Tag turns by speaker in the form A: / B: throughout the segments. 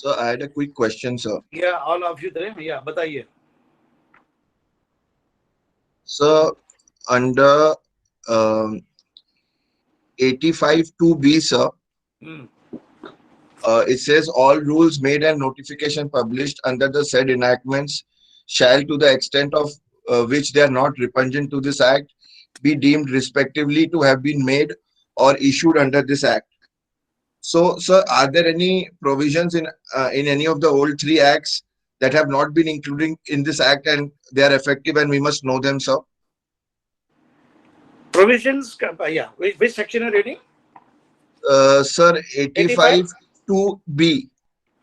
A: So I had a quick question, sir.
B: Yeah, all of you there. Yeah, बताइए.
A: So under um, 85 2B, sir,
B: Hmm.
A: it says all rules made and notification published under the said enactments shall, to the extent of which they are not repugnant to this act, be deemed respectively to have been made or issued under this act. So, sir, are there any provisions in any of the old three acts that have not been included in this act and they are effective and we must know them, sir?
B: Provisions. Yeah. Which section are you reading?
A: Sir, 85
B: 85.
A: to B.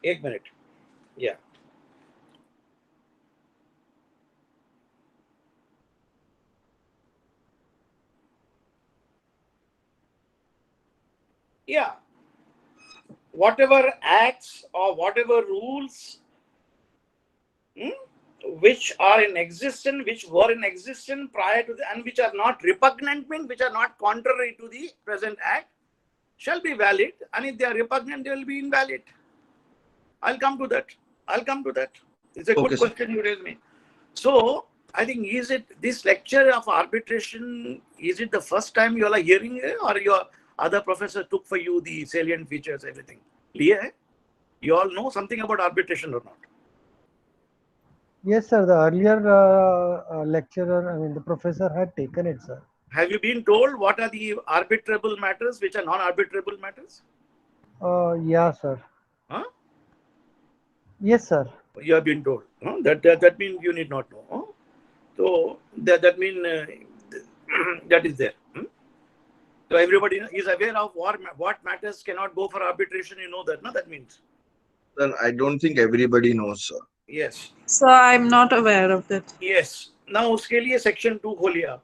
B: 1 minute. Yeah. Yeah. Whatever acts or whatever rules, which are in existence, which were in existence prior to the, and which are not repugnant, means which are not contrary to the present act, shall be valid. And if they are repugnant, they will be invalid. I'll come to that. I'll come to that. It's a
A: Okay,
B: good
A: sir.
B: question you raised me. So I think, is it this lecture of arbitration? Is it the first time you all are hearing it, or your other professor took for you the salient features, everything? Clear? You all know something about arbitration or not?
C: Yes, sir. The earlier lecturer, I mean, the professor had taken it, sir.
B: Have you been told what are the arbitrable matters, which are non-arbitrable matters?
C: Yeah, sir.
B: Huh?
C: Yes, sir.
B: You have been told. Huh? That means you need not know. Huh? So that means that is there. So everybody is aware of what matters cannot go for arbitration. You know that, no? That means.
A: Then I don't think everybody knows, sir.
B: Yes.
D: So I'm not aware of that.
B: Yes. Now उसके लिए section 2 खोलिए आप.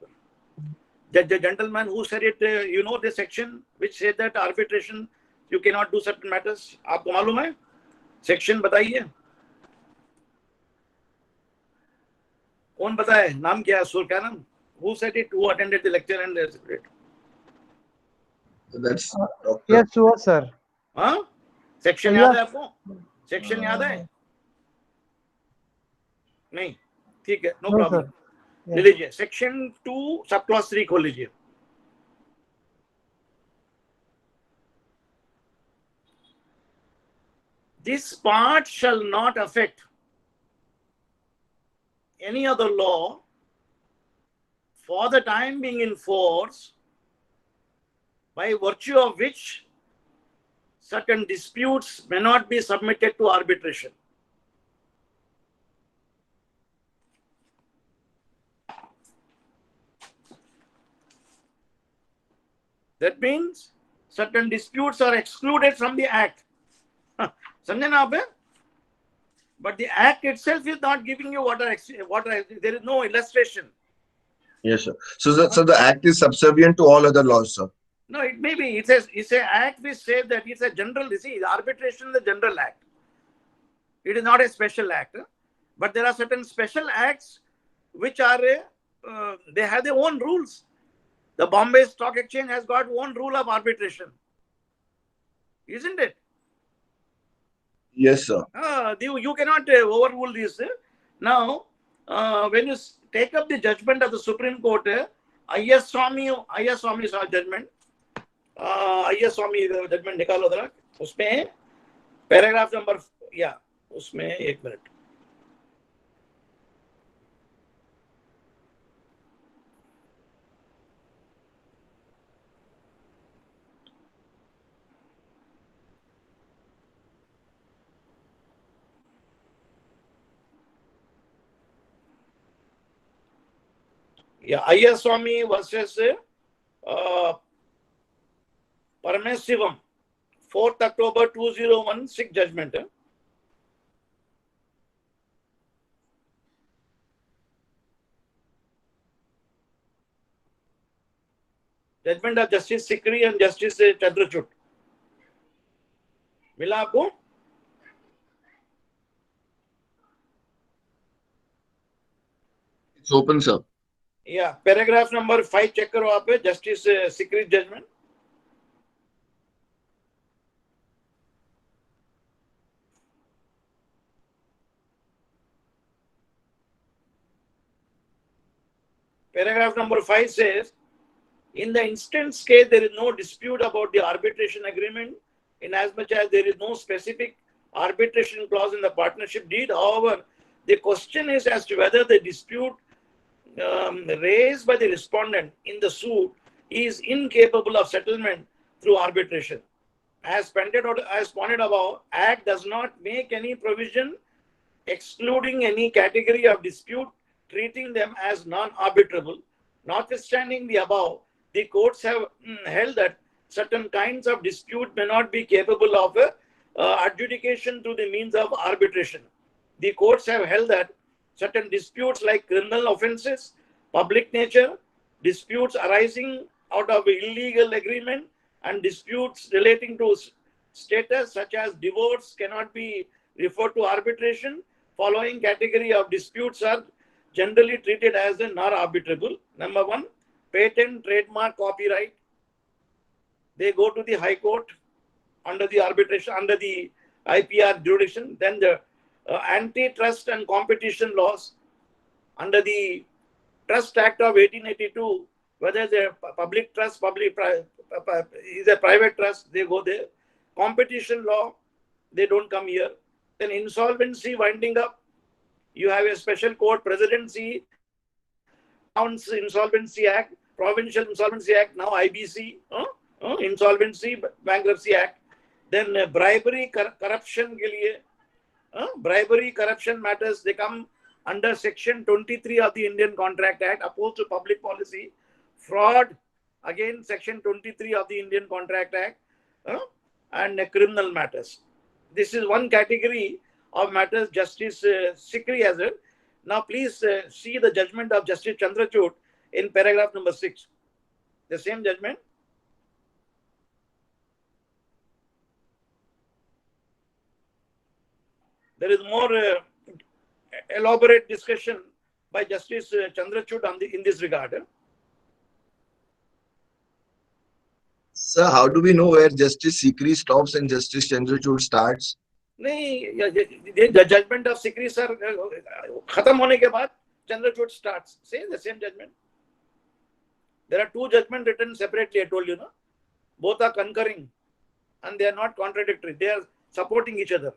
B: The gentleman who said it, you know the section which said that arbitration you cannot do certain matters. आपको मालूम है? Section बताइए. कौन बताए? नाम क्या है? सुर क्या नाम? Who said it? Who attended the lecture and said it?
A: That's Dr.
C: Yes, sure, sir.
B: हाँ? Section याद है आपको? Section याद है? नहीं. ठीक है. No
C: No,
B: problem.
C: sir.
B: ले लीजिए. Section 2 सब clause 3 खोल लीजिए. This part shall not affect any other law for the time being in force, by virtue of which certain disputes may not be submitted to arbitration. That means certain disputes are excluded from the act. समझे ना आप? But the act itself is not giving you what are there is no illustration.
A: Yes, sir. So the act is subservient to all other laws, sir.
B: No, it may be. It's an act which says that it's a general. You see, arbitration is a general act. It is not a special act. But there are certain special acts which are they have their own rules. The Bombay Stock Exchange has got one rule of arbitration, isn't it?
A: Yes, sir.
B: You cannot overrule this. Now, when you take up the judgment of the Supreme Court, I.S. Swami judgment, I.S. Swami judgment निकालो जरा, उसमें paragraph number, yeah, उसमें 1 minute. Yeah, I.S. Swami versus Paramesivam, 4th October 2016 judgment. Judgment of Justice Sikri and Justice Chandrachud. मिला आपको?
A: It's open, sir.
B: Yeah, paragraph number 5 check करो आप, Justice Sikri judgment. Paragraph number 5 says, in the instance case, there is no dispute about the arbitration agreement, in as much as there is no specific arbitration clause in the partnership deed. However, the question is as to whether the dispute raised by the respondent in the suit is incapable of settlement through arbitration. As pointed above, Act does not make any provision excluding any category of dispute, treating them as non-arbitrable. Notwithstanding the above, the courts have held that certain kinds of dispute may not be capable of adjudication through the means of arbitration. The courts have held that certain disputes like criminal offenses, public nature, disputes arising out of illegal agreement, and disputes relating to status such as divorce cannot be referred to arbitration. Following category of disputes are generally treated as non-arbitrable. Number 1, patent, trademark, copyright. They go to the High Court under the arbitration, under the IPR jurisdiction. Then the antitrust and competition laws under the Trust Act of 1882, whether the public trust, is a private trust, they go there. Competition law, they don't come here. Then insolvency winding up, you have a special court, Presidency, Insolvency Act, Provincial Insolvency Act, now IBC, Insolvency Bankruptcy Act. Then bribery, corruption ke liye, bribery, corruption matters, they come under Section 23 of the Indian Contract Act, opposed to public policy. Fraud, again Section 23 of the Indian Contract Act, and criminal matters. This is one category of matters Justice Sikri has read. Now please see the judgment of Justice Chandrachud in paragraph number 6. The same judgment. There is more elaborate discussion by Justice Chandrachud in this regard.
A: Sir, how do we know where Justice Sikri stops and Justice Chandrachud starts?
B: The judgment of Sikri sir khatam hone ke baad Chandrachud starts. Say the same judgment. There are two judgments written separately, I told you, no? Both are concurring and they are not contradictory. They are supporting each other.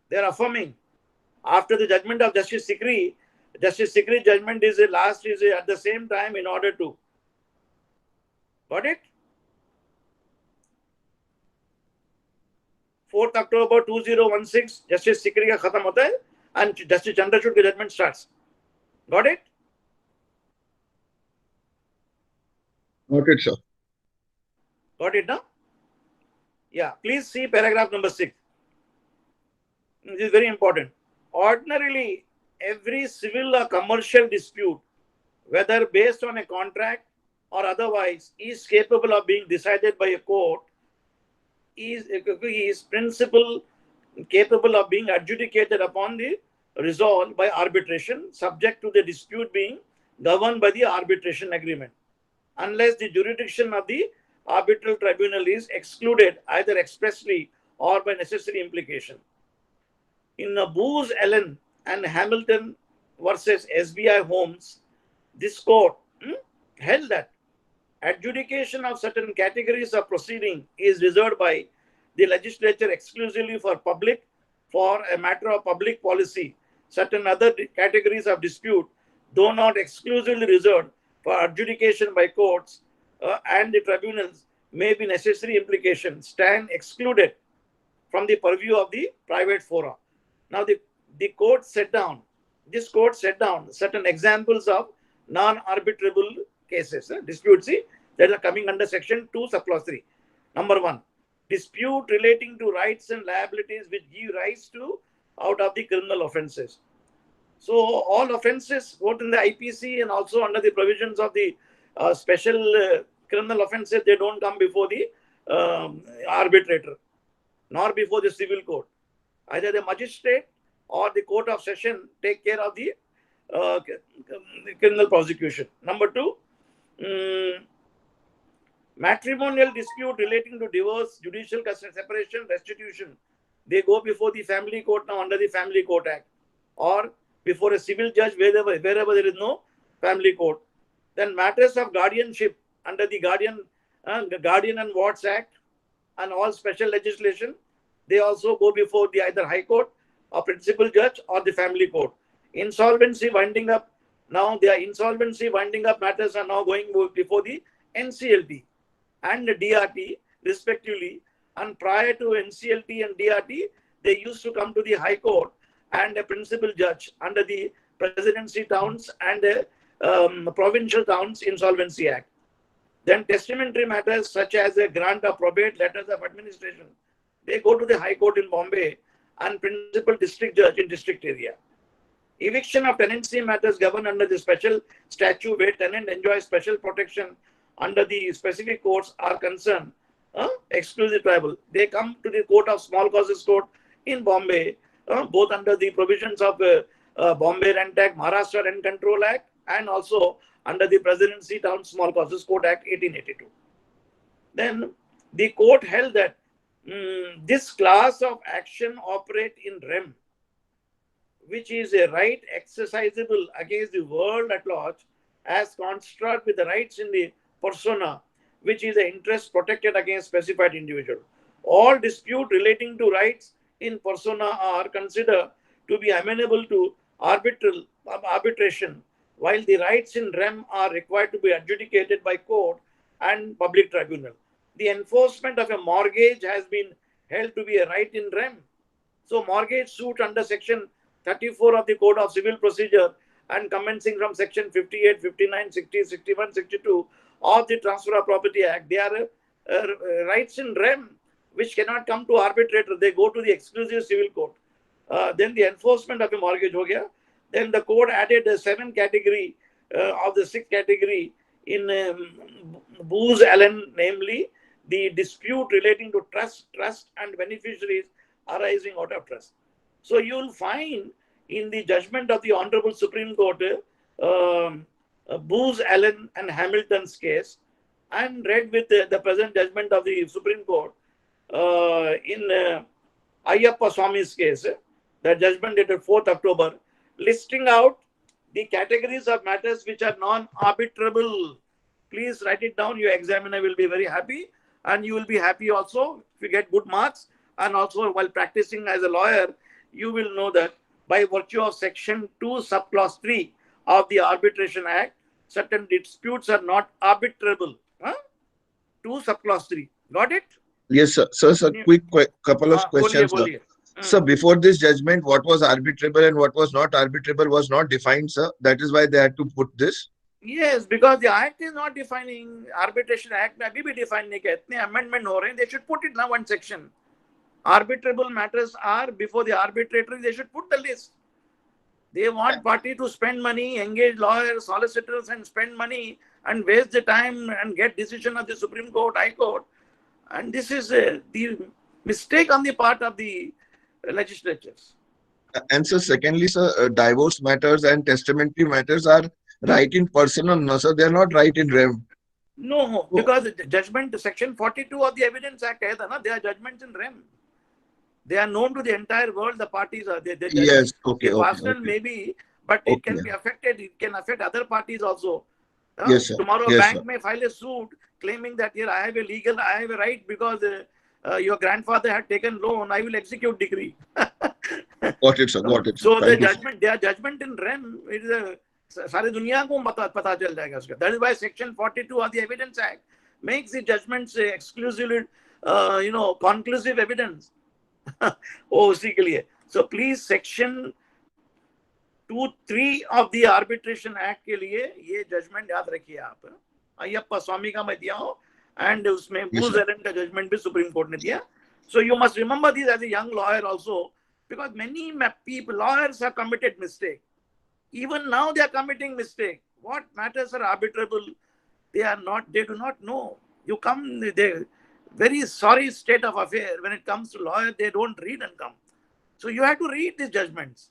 B: They are affirming. After the judgment of Justice Sikri's judgment is last is at the same time in order to. Got it? 4th October 2016, Justice Sikri ka khatam hota hai and Justice Chandrachud ka judgment starts. Got it?
A: Got it, sir.
B: Got it now? Yeah, please see paragraph number 6. This is very important. Ordinarily, every civil or commercial dispute, whether based on a contract or otherwise, is capable of being decided by a court, is principle capable of being adjudicated upon the resolve by arbitration, subject to the dispute being governed by the arbitration agreement, unless the jurisdiction of the arbitral tribunal is excluded either expressly or by necessary implication. In Booz Allen and Hamilton versus SBI Homes, this court held that adjudication of certain categories of proceeding is reserved by the legislature exclusively for a matter of public policy. Certain other categories of dispute, though not exclusively reserved for adjudication by courts and the tribunals, may be necessary implication, stand excluded from the purview of the private fora. Now the court set down certain examples of non-arbitrable cases, disputes that are coming under section 2 subclause 3. Number 1, dispute relating to rights and liabilities which give rise to out of the criminal offenses. So all offenses both in the IPC and also under the provisions of the special criminal offenses, they don't come before the arbitrator nor before the civil court. Either the magistrate or the court of session take care of the criminal prosecution. Number 2, matrimonial dispute relating to divorce, judicial separation, restitution, they go before the family court now under the Family Court Act, or before a civil judge wherever there is no family court. Then matters of guardianship under the Guardian and Wards Act and all special legislation, they also go before the either High Court or principal judge or the family court. Insolvency winding up, now their insolvency winding up matters are now going before the NCLT and the DRT respectively. And prior to NCLT and DRT, they used to come to the High Court and a principal judge under the Presidency Towns and Provincial Towns Insolvency Act. Then testamentary matters such as a grant of probate, letters of administration, they go to the High Court in Bombay and principal district judge in district area. Eviction of tenancy matters governed under the special statute where tenant enjoys special protection under the specific courts are concerned. Exclusive tribal. They come to the Court of Small Causes Court in Bombay, both under the provisions of Bombay Rent Act, Maharashtra Rent Control Act, and also under the Presidency Town Small Causes Court Act 1882. Then the court held that this class of action operate in rem, which is a right exercisable against the world at large as construct with the rights in the persona, which is an interest protected against specified individual. All dispute relating to rights in persona are considered to be amenable to arbitration, while the rights in rem are required to be adjudicated by court and public tribunal. The enforcement of a mortgage has been held to be a right in rem. So mortgage suit under section 34 of the Code of Civil Procedure and commencing from section 58, 59, 60, 61, 62 of the Transfer of Property Act, they are rights in rem which cannot come to arbitrator. They go to the exclusive civil court. Then the enforcement of a mortgage ho gaya. Then the code added a 7th category of the 6th category in Booz Allen, namely the dispute relating to trust and beneficiaries arising out of trust. So you will find in the judgment of the Honorable Supreme Court, Booz Allen and Hamilton's case, and read with the present judgment of the Supreme Court in Ayyappa Swami's case, the judgment dated 4th October, listing out the categories of matters which are non-arbitrable. Please write it down. Your examiner will be very happy, and you will be happy also if you get good marks. And also while practicing as a lawyer, you will know that by virtue of section 2 subclause 3 of the Arbitration Act, certain disputes are not arbitrable. 2 subclause 3. Got it?
A: Yes, sir. Sir, quick couple of questions.
B: Boliye.
A: Sir, before this judgment, what was arbitrable and what was not arbitrable was not defined, sir. That is why they had to put this.
B: Yes, because the act is not defining. Arbitration Act में अभी भी define नहीं किया. इतने amendment हो रहे हैं. They should put it now one section. Arbitrable matters are before the arbitrator. They should put the list. They want party to spend money, engage lawyers, solicitors, and spend money and waste the time and get decision of the Supreme Court, High Court. And this is the mistake on the part of the legislatures.
A: And so secondly, sir, divorce matters and testamentary matters are right in personal, no, sir. They are not right in rem.
B: No, because the judgment, section 42 of the Evidence Act, they are judgments in rem. They are known to the entire world. The parties are there.
A: Yes, okay.
B: Personal maybe, but it can be affected. It can affect other parties also.
A: Yes, sir.
B: Tomorrow,
A: Yes,
B: bank
A: sir.
B: may file a suit claiming that here I have a right because your grandfather had taken loan. I will execute decree.
A: Got it, sir. Got it.
B: So the
A: Thank you, sir.
B: judgment, their judgment in rem, it is a सारी दुनिया को पता चल जाएगा उसका. That is why section 42 of the Evidence Act makes the judgments exclusively, conclusive evidence. उसी के लिए. So please section 2(3) of the Arbitration Act के लिए ये judgment याद रखिए आप. अय्यप्पा स्वामी का मैं दिया हूँ and उसमें Booz Allen का judgment भी Supreme Court ने दिया. So you must remember this as a young lawyer also, because many people, lawyers have committed mistake. Even now they are committing mistake. What matters are arbitrable. They do not know. You come, they very sorry state of affair. When it comes to lawyer, they don't read and come. So you have to read these judgments.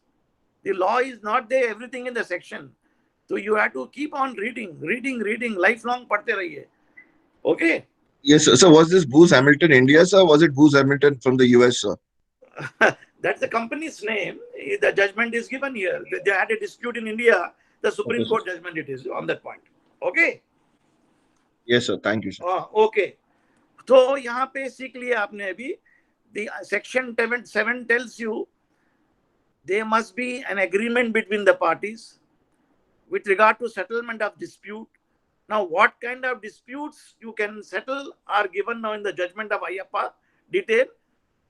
B: The law is not there, everything in the section. So you have to keep on reading, lifelong padhte rahiye. Okay?
A: Yes, sir. So was this Booz Hamilton India, sir? Was it Booz Hamilton from the US, sir?
B: That's the company's name. The judgment is given here. They had a dispute in India. the Supreme
A: Okay,
B: Court judgment it is on that point. Okay.
A: Yes, sir. Thank you, sir.
B: Okay. तो यहाँ पे सीख लिया आपने अभी. The section 7 tells you there must be an agreement between the parties with regard to settlement of dispute. Now, what kind of disputes you can settle are given now in the judgment of Ayyappa detail.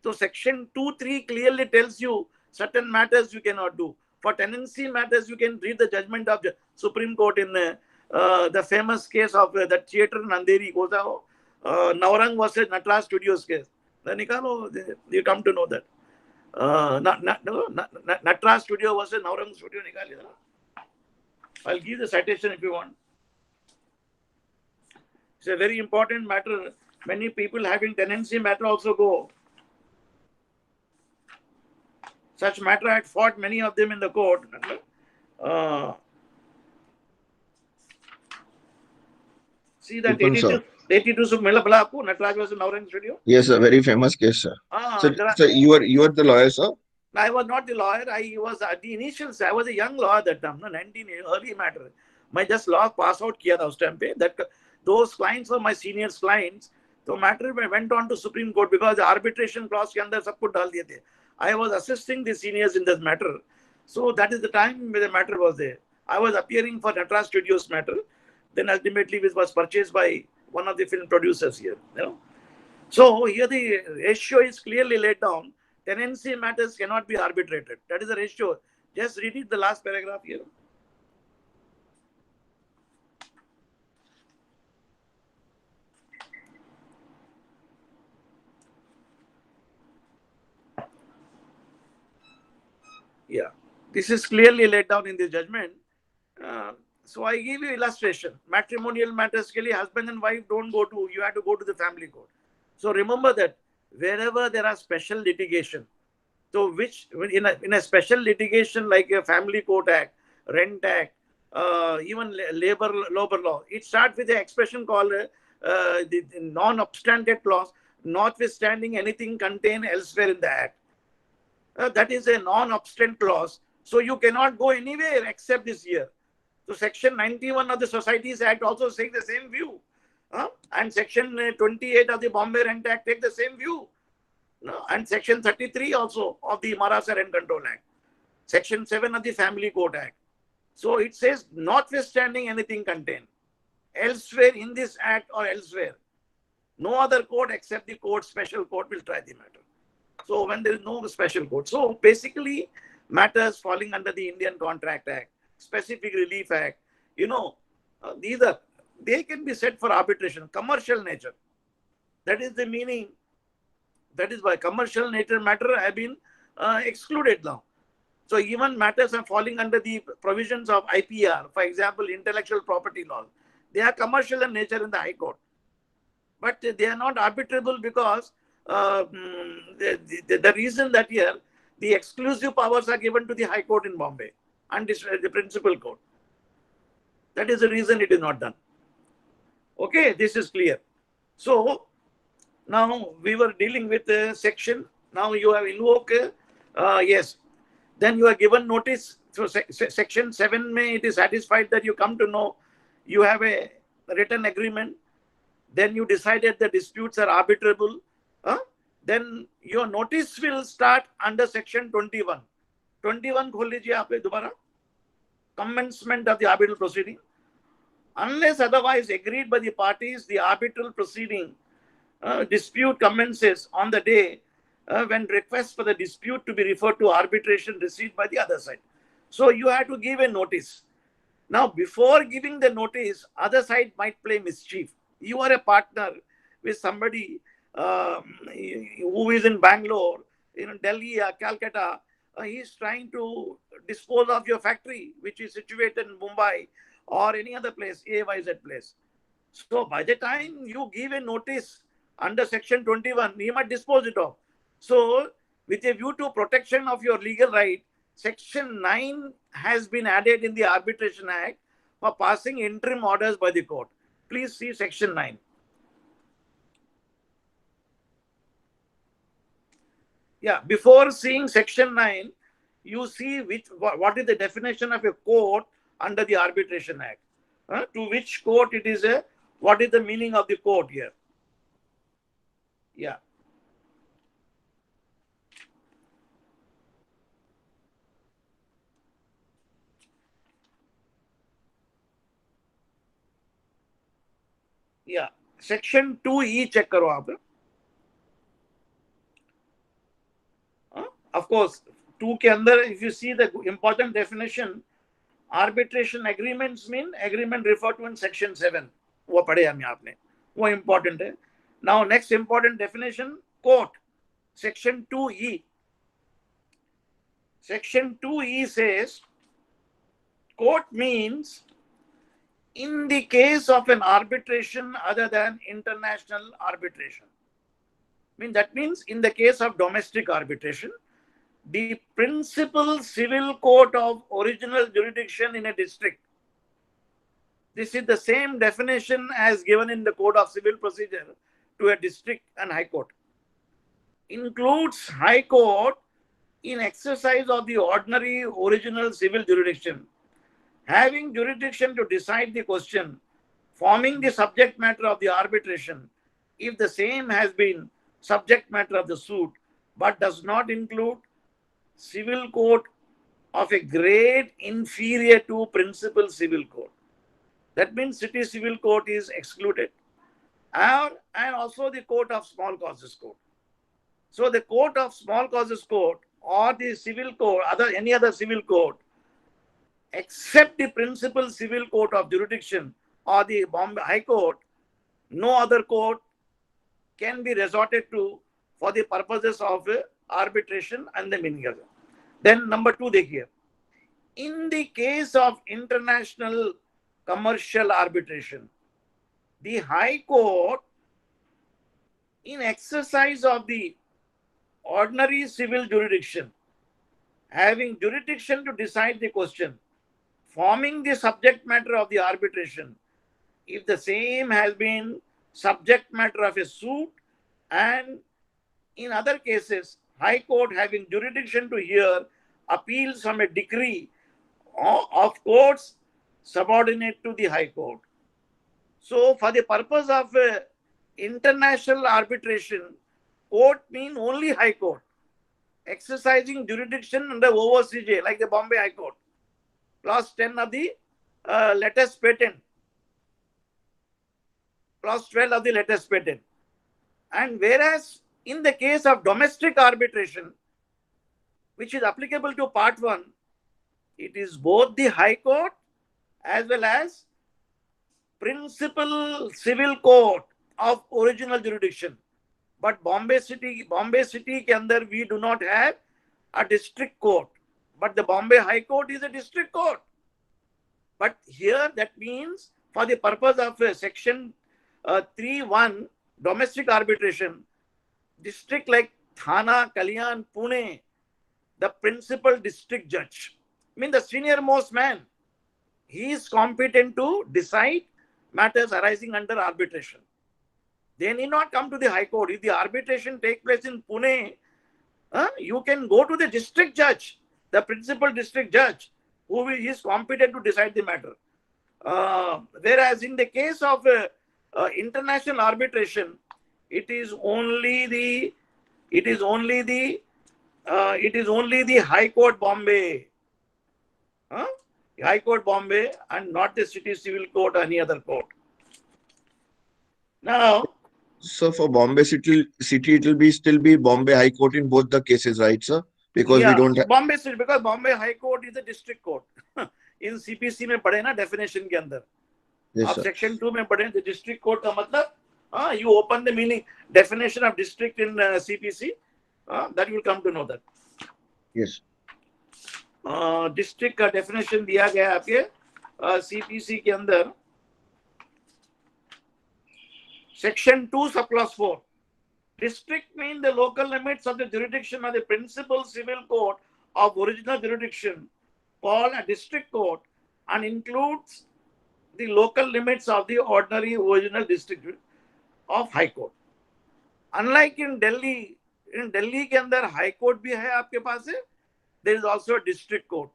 B: So, section 2(3) clearly tells you certain matters you cannot do. For tenancy matters, you can read the judgment of the Supreme Court in the famous case of the theatre in Andheri, Naurang versus Natras Studios case. You come to know that. Natras Studio versus Naurang Studio. I'll give the citation if you want. It's a very important matter. Many people having tenancy matter also go. Such matter I had fought many of them in the court. See that 82 Natraj was in Naurang Studio.
A: Yes, sir. Very famous case, sir. So you are the lawyer, sir?
B: I was not the lawyer. I was at the initials. I was a young lawyer that time. 19 early matter. My just law pass out kiya tha us time pe. That those clients were my seniors clients. So matter went on to Supreme Court because the arbitration clause ke andar sab kuch dal diye the. I was assisting the seniors in this matter. So that is the time when the matter was there. I was appearing for Natras Studios matter. Then ultimately it was purchased by one of the film producers here. So here the ratio is clearly laid down. Tenancy matters cannot be arbitrated. That is the ratio. Just read it, the last paragraph here. Yeah, this is clearly laid down in the judgment. So I give you illustration. Matrimonial matters, husband and wife don't go to, you have to go to the family court. So remember that wherever there are special litigation, so which in a special litigation like a family court act, rent act, even labor law, it starts with an expression called the non-obstantive clause, notwithstanding anything contained elsewhere in the act. That is a non-obstant clause. So you cannot go anywhere except this year. So section 91 of the Societies Act also takes the same view. And section 28 of the Bombay Rent Act take the same view. And section 33 also of the Maharashtra Rent Control Act. Section 7 of the Family Court Act. So it says notwithstanding anything contained elsewhere in this act or elsewhere. No other court except the court, special court will try the matter. So when there is no special court. So basically matters falling under the Indian Contract Act, Specific Relief Act, they can be set for arbitration, commercial nature. That is the meaning. That is why commercial nature matter have been excluded now. So even matters are falling under the provisions of IPR, for example, intellectual property law. They are commercial in nature in the High Court. But they are not arbitrable because the reason that here the exclusive powers are given to the High Court in Bombay and the principal court. That is the reason it is not done. Okay, this is clear. So now we were dealing with section. Now you have invoked, yes. Then you are given notice. So section 7 it is satisfied that you come to know you have a written agreement. Then you decided the disputes are arbitrable. Then your notice will start under section 21. 21 khol lijiye aap dobara. Commencement of the arbitral proceeding. Unless otherwise agreed by the parties, the arbitral proceeding dispute commences on the day when request for the dispute to be referred to arbitration received by the other side. So you have to give a notice. Now, before giving the notice, other side might play mischief. You are a partner with somebody who is in Bangalore, in Delhi or Calcutta. He is trying to dispose of your factory, which is situated in Mumbai or any other place, AYZ place. So by the time you give a notice under section 21, he might dispose it off. So with a view to protection of your legal right, section 9 has been added in the Arbitration Act for passing interim orders by the court. Please see section 9. Yeah, before seeing section 9, you see what is the definition of a court under the Arbitration Act. To which court it is a, what is the meaning of the court here? Yeah. Yeah. Section 2E check करो आप. Of course, 2 के अंदर, if you see the important definition, arbitration agreements mean agreement referred to in section 7. वो पढ़े हम आपने, वो important है. Now next important definition, court, section 2E. Section 2E says court means in the case of an arbitration other than international arbitration. That means in the case of domestic arbitration, the principal civil court of original jurisdiction in a district. This is the same definition as given in the Code of Civil Procedure to a district and high court. Includes high court in exercise of the ordinary original civil jurisdiction, having jurisdiction to decide the question, forming the subject matter of the arbitration, if the same has been subject matter of the suit, but does not include civil court of a grade inferior to principal civil court. That means city civil court is excluded, and also the court of small causes court. So the court of small causes court or the civil court, any other civil court, except the principal civil court of jurisdiction or the Bombay High Court, no other court can be resorted to for the purposes of arbitration and the meaning of it. Then number 2 देखिए, in the case of international commercial arbitration, the High Court, in exercise of the ordinary civil jurisdiction, having jurisdiction to decide the question, forming the subject matter of the arbitration, if the same has been subject matter of a suit, and in other cases, High Court having jurisdiction to hear appeals from a decree of courts subordinate to the High Court. So, for the purpose of international arbitration, court mean only High Court, exercising jurisdiction under OOCJ, like the Bombay High Court, clause 10 of the latest patent, clause 12 of the latest patent. And whereas in the case of domestic arbitration, which is applicable to part 1, it is both the High Court as well as principal civil court of original jurisdiction. But Bombay City के अंदर we do not have a district court, but the Bombay High Court is a district court. But here that means for the purpose of section 3(1) domestic arbitration, district like Thana, Kalyan, Pune, the principal district judge, the senior most man, he is competent to decide matters arising under arbitration. They need not come to the High Court. If the arbitration takes place in Pune, you can go to the district judge, the principal district judge, who is competent to decide the matter. Whereas in the case of international arbitration, it is only the High Court Bombay, High Court Bombay, and not the city civil court or any other court. Now,
A: so for Bombay city, it will still be Bombay High Court in both the cases, right, sir? Because we don't have
B: Bombay City, because Bombay High Court is a district court. In CPC में पढ़े ना definition के अंदर.
A: Yes,
B: आप
A: sir.
B: section 2 में पढ़े the district court का मतलब, you open the meaning definition of district in CPC, that you will come to know that.
A: Yes.
B: District का definition दिया गया है आपके CPC के अंदर. Section 2 subclause 4. District means the local limits of the jurisdiction of the principal civil court of original jurisdiction, called a district court, and includes the local limits of the ordinary original district of High Court. Unlike in Delhi के अंदर High Court भी है आपके पास है, there is also a district court.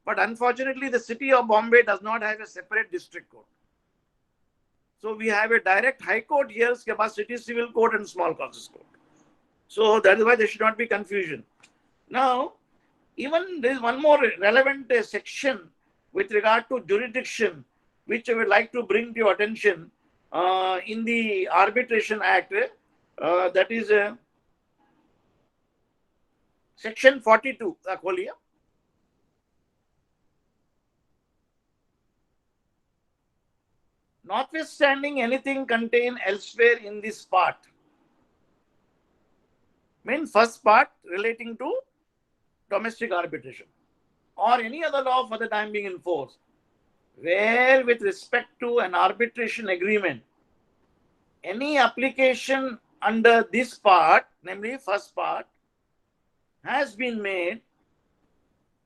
B: But unfortunately, the city of Bombay does not have a separate district court. So we have a direct high court here, city civil court and small causes court. So that is why there should not be confusion. Now, even there is one more relevant section with regard to jurisdiction, which I would like to bring to your attention in the Arbitration Act. That is Section 42. Notwithstanding anything contained elsewhere in this part. First part relating to domestic arbitration or any other law for the time being in force, where with respect to an arbitration agreement, any application under this part, namely first part, has been made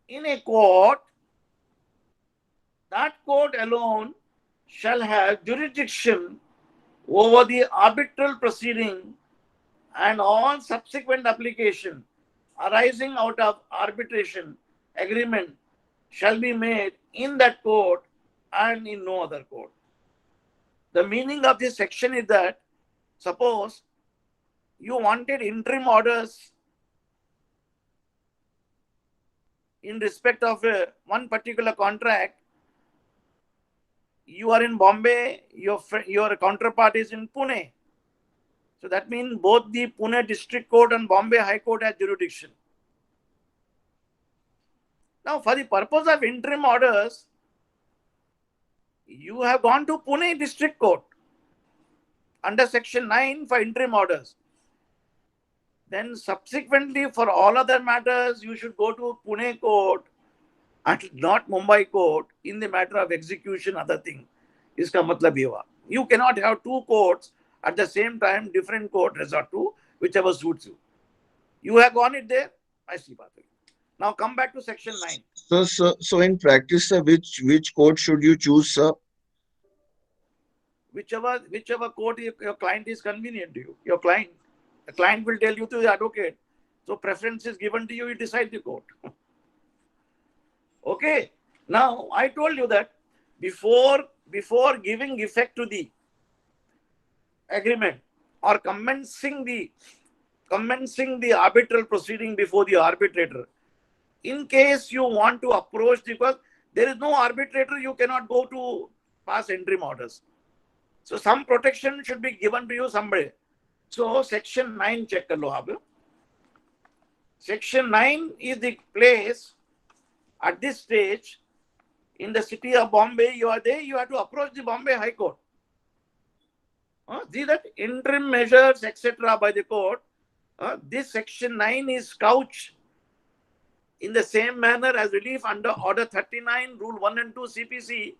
B: in a court, that court alone shall have jurisdiction over the arbitral proceeding, and all subsequent application arising out of arbitration agreement shall be made in that court and in no other court. The meaning of this section is that suppose you wanted interim orders in respect of one particular contract. You are in Bombay, your counterpart is in Pune. So that means both the Pune District Court and Bombay High Court has jurisdiction. Now, for the purpose of interim orders, you have gone to Pune District Court under Section 9 for interim orders. Then subsequently, for all other matters, you should go to Pune Court and not Mumbai Court in the matter of execution, other thing. Iska matlab ye hua. You cannot have two courts at the same time, different court resort to, whichever suits you. You have gone it there, I see. Now come back to Section 9.
A: So in practice, sir, which court should you choose, sir?
B: Whichever court your client is convenient to you. The client will tell you to the advocate. So preference is given to you, you decide the court. Okay. Now I told you that before giving effect to the agreement or commencing the arbitral proceeding before the arbitrator, in case you want to approach, because there is no arbitrator, you cannot go to pass interim orders. So some protection should be given to you somebody. So Section 9 check kar lo aap. Section 9 is the place at this stage in the city of Bombay. You are there, you have to approach the Bombay High Court. See that interim measures, etc. by the court. This Section 9 is couched in the same manner as relief under Order 39, Rule 1 and 2 CPC,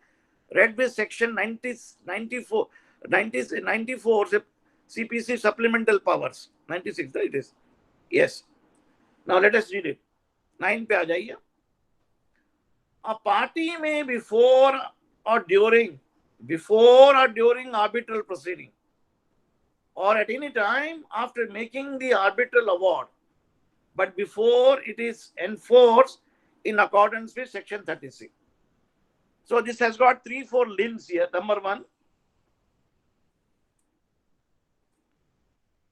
B: read with Section 94 CPC supplemental powers. 96, it is. Yes. Now let us read it. 9 pe aa jaiye. A party may before or during arbitral proceeding, or at any time after making the arbitral award, but before it is enforced in accordance with Section 36. So this has got 3-4 limbs here. Number 1,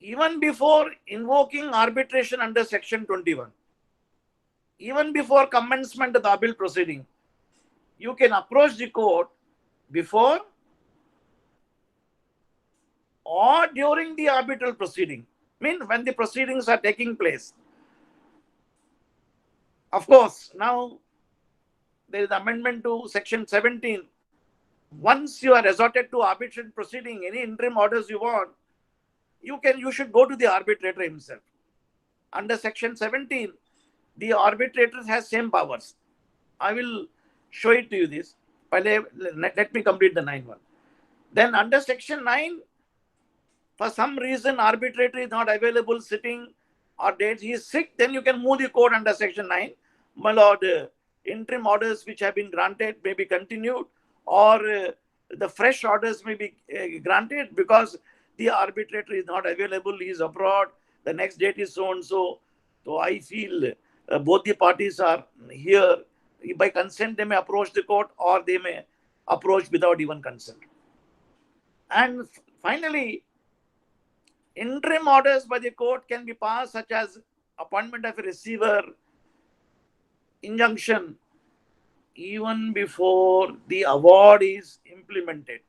B: even before invoking arbitration under Section 21, even before commencement of the arbitral proceeding, you can approach the court before or during the arbitral proceeding. When the proceedings are taking place. Of course, now there is amendment to Section 17. Once you are resorted to arbitration proceeding, any interim orders you want, you should go to the arbitrator himself. Under Section 17, the arbitrator has same powers. I will show it to you this. Let me complete the 9 one. Then under Section 9, for some reason arbitrator is not available, sitting, or date he is sick, then you can move the court under Section 9. My lord, interim orders which have been granted may be continued, or the fresh orders may be granted because the arbitrator is not available, he is abroad, the next date is so and so. So I feel both the parties are here By consent, they may approach the court, or they may approach without even consent. And finally, interim orders by the court can be passed, such as appointment of a receiver, injunction, even before the award is implemented.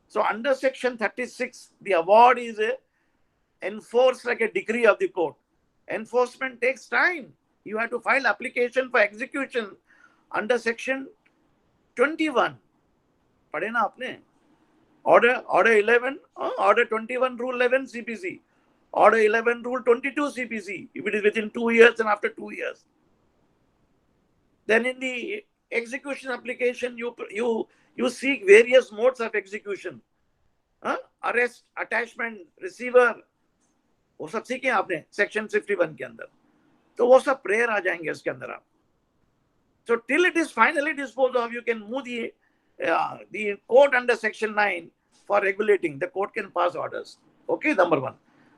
B: So under section 36, the award is enforced like a decree of the court. Enforcement takes time. You have to file application for execution under section 21. पढ़े ना आपने? Order 11, Order 21, Rule 11 CPC. Order 11, Rule 22 CPC. If it is within 2 years and after 2 years. Then in the execution application, you seek various modes of execution. Arrest, attachment, receiver. वो सब सीखे आपने section 51 के अंदर. तो वो सब prayer आ जाएंगे इसके अंदर आप. So till it is finally disposed of, you can move the court under section 9 for regulating. The court can pass orders. Okay, number 1.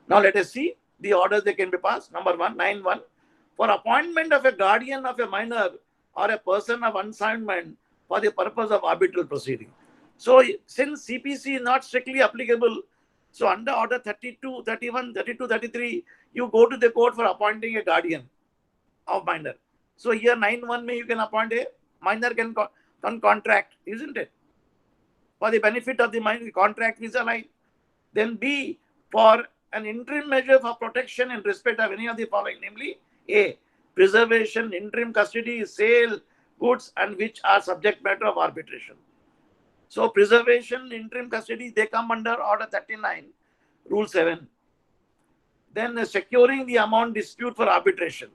B: Now let us see the orders that can be passed. Number 1, 9(1), for appointment of a guardian of a minor or a person of unsound mind for the purpose of arbitral proceeding. So since CPC is not strictly applicable, so under order 32, 31, 32, 33, you go to the court for appointing a guardian of minor. So here 9(1) may you can appoint a minor can contract, isn't it? For the benefit of the minor, contract is aligned. Then B, for an interim measure for protection in respect of any of the following, namely A, preservation, interim custody, sale, goods, and which are subject matter of arbitration. So preservation, interim custody, they come under order 39, Rule 7. Then securing the amount dispute for arbitration.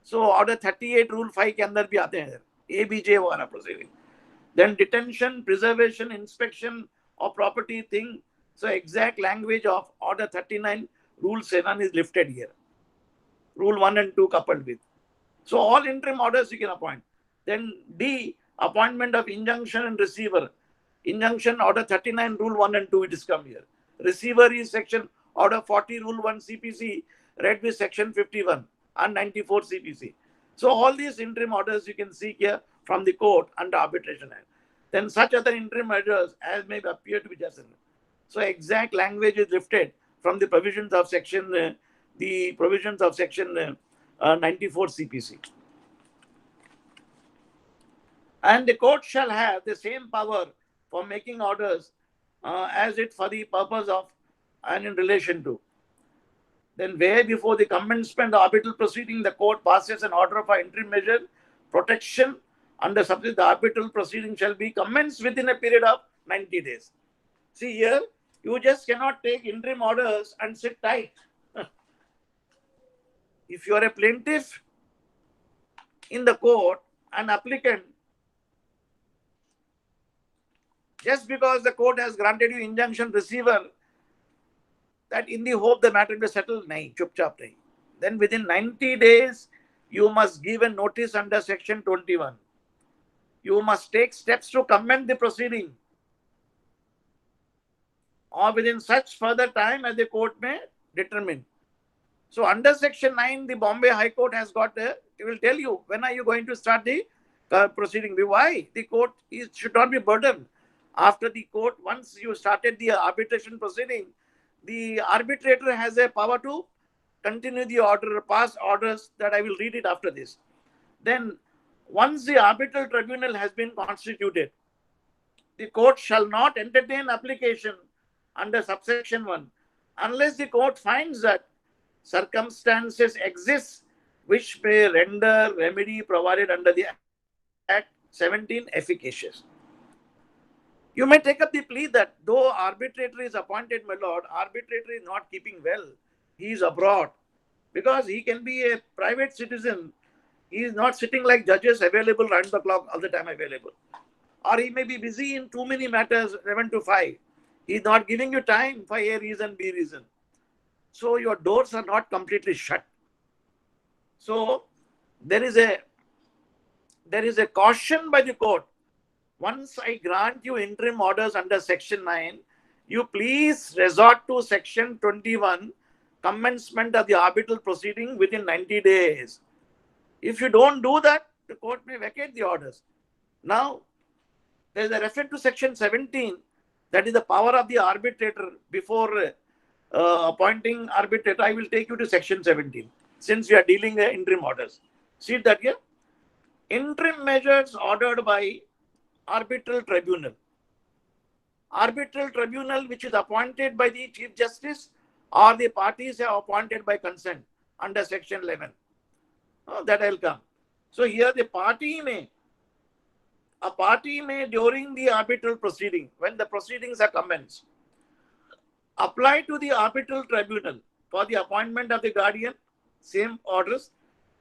B: So order 38, Rule 5 के अंदर भी आते हैं ABJ वाला proceeding. Then detention, preservation, inspection of property thing. So exact language of order 39, Rule 7 is lifted here. Rule 1 and 2 coupled with. So all interim orders you can appoint. Then D, appointment of injunction and receiver. Injunction, order 39, Rule 1 and 2, it is come here. Receiver is section order 40, Rule 1 CPC, read with section 51 and 94 CPC. So all these interim orders you can see here from the court under Arbitration Act. Then such other interim measures as may appear to be just. So exact language is lifted from the provisions of section 94 CPC. And the court shall have the same power for making orders as it for the purpose of and in relation to. Then where before the commencement of arbitral proceeding, the court passes an order for interim measure, protection under subject the arbitral proceeding shall be commenced within a period of 90 days. See here, you just cannot take interim orders and sit tight. If you are a plaintiff in the court, an applicant, just because the court has granted you injunction receiver, that in the hope the matter will be settled, nahi, chup chap nahi. Then within 90 days, you must give a notice under section 21. You must take steps to commence the proceeding, or within such further time as the court may determine. So under section 9, the Bombay High Court has got it will tell you when are you going to start the proceeding. Why? The court should not be burdened. After the court, once you started the arbitration proceeding, the arbitrator has a power to continue the order, pass orders that I will read it after this. Then once the arbitral tribunal has been constituted, the court shall not entertain application under subsection 1 unless the court finds that circumstances exist which may render remedy provided under the Act 17 efficacious. You may take up the plea that though arbitrator is appointed, my lord, arbitrator is not keeping well. He is abroad because he can be a private citizen. He is not sitting like judges available round the clock all the time available. Or he may be busy in too many matters 11 to 5. He is not giving you time for A reason, B reason. So your doors are not completely shut. So there is a caution by the court. Once I grant you interim orders under section 9, you please resort to section 21, commencement of the arbitral proceeding within 90 days. If you don't do that, the court may vacate the orders. Now, there is a reference to section 17, that is the power of the arbitrator before appointing arbitrator. I will take you to section 17, since we are dealing with interim orders. See that here? Interim measures ordered by arbitral tribunal. Arbitral tribunal which is appointed by the Chief Justice or the parties are appointed by consent under section 11. That I'll come. So here a party may during the arbitral proceeding, when the proceedings are commenced, apply to the arbitral tribunal for the appointment of the guardian, same orders,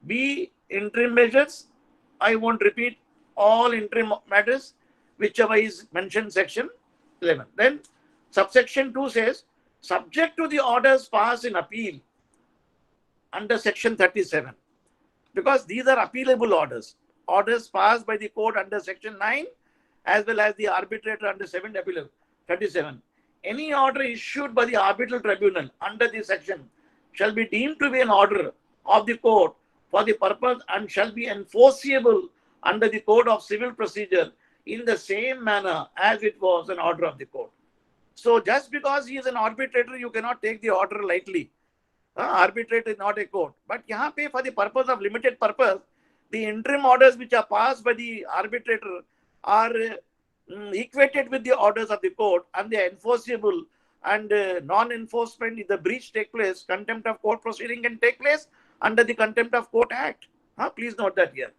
B: be interim measures. I won't repeat all interim matters, whichever is mentioned section 11. Then subsection 2 says, subject to the orders passed in appeal under section 37. Because these are appealable orders. Orders passed by the court under section 9 as well as the arbitrator under 37. Any order issued by the arbitral tribunal under this section shall be deemed to be an order of the court for the purpose and shall be enforceable under the Code of Civil Procedure in the same manner as it was an order of the court. So just because he is an arbitrator, you cannot take the order lightly. Arbitrator is not a court. But यहाँ पे for the purpose of limited purpose, the interim orders which are passed by the arbitrator are equated with the orders of the court and they are enforceable, and non-enforcement, if the breach take place, contempt of court proceeding can take place under the Contempt of Court Act. Please note that here.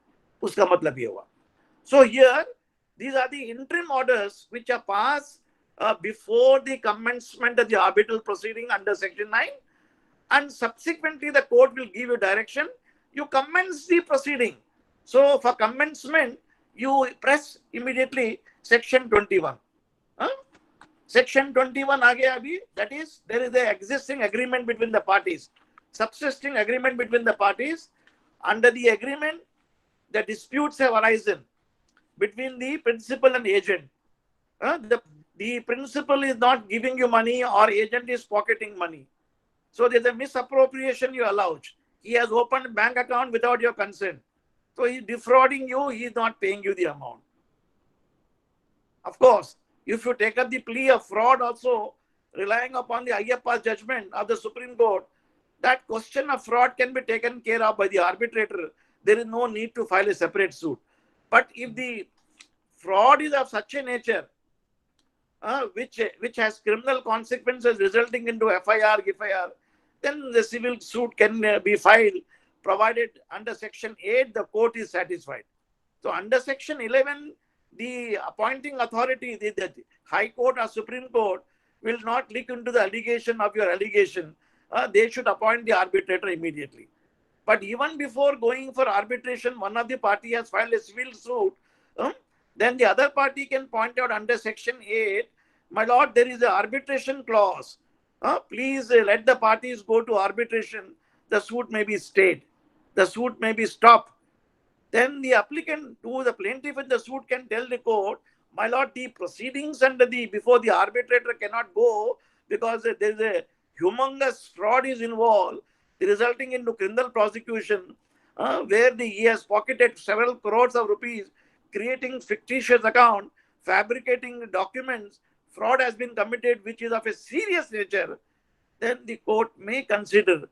B: Uska matlab ye hua. So here, these are the interim orders which are passed before the commencement of the arbitral proceeding under section 9, and subsequently the court will give you direction. You commence the proceeding. So for commencement, you press immediately section 21. Section 21 aage abhi, that is, there is an existing agreement between the parties, subsisting agreement between the parties. Under the agreement, the disputes have arisen between the principal and agent. The principal is not giving you money or agent is pocketing money. So there's a misappropriation you allowed. He has opened a bank account without your consent. So he's defrauding you, he is not paying you the amount. Of course, if you take up the plea of fraud also, relying upon the Ayyappa's judgment of the Supreme Court, that question of fraud can be taken care of by the arbitrator. There is no need to file a separate suit. But if the fraud is of such a nature, which has criminal consequences resulting into FIR, GIFIR, then the civil suit can be filed, provided under section 8 the court is satisfied. So under section 11, the appointing authority, the High Court or Supreme Court, will not look into the allegation of your allegation. They should appoint the arbitrator immediately. But even before going for arbitration, one of the party has filed a civil suit, then the other party can point out under section 8, my lord, there is an arbitration clause. Please let the parties go to arbitration. The suit may be stayed. The suit may be stopped. Then the applicant to the plaintiff in the suit can tell the court, my lord, the proceedings under before the arbitrator cannot go because there is a humongous fraud is involved, resulting into criminal prosecution, where he has pocketed several crores of rupees, creating fictitious account, fabricating documents. Fraud has been committed which is of a serious nature. Then the court may consider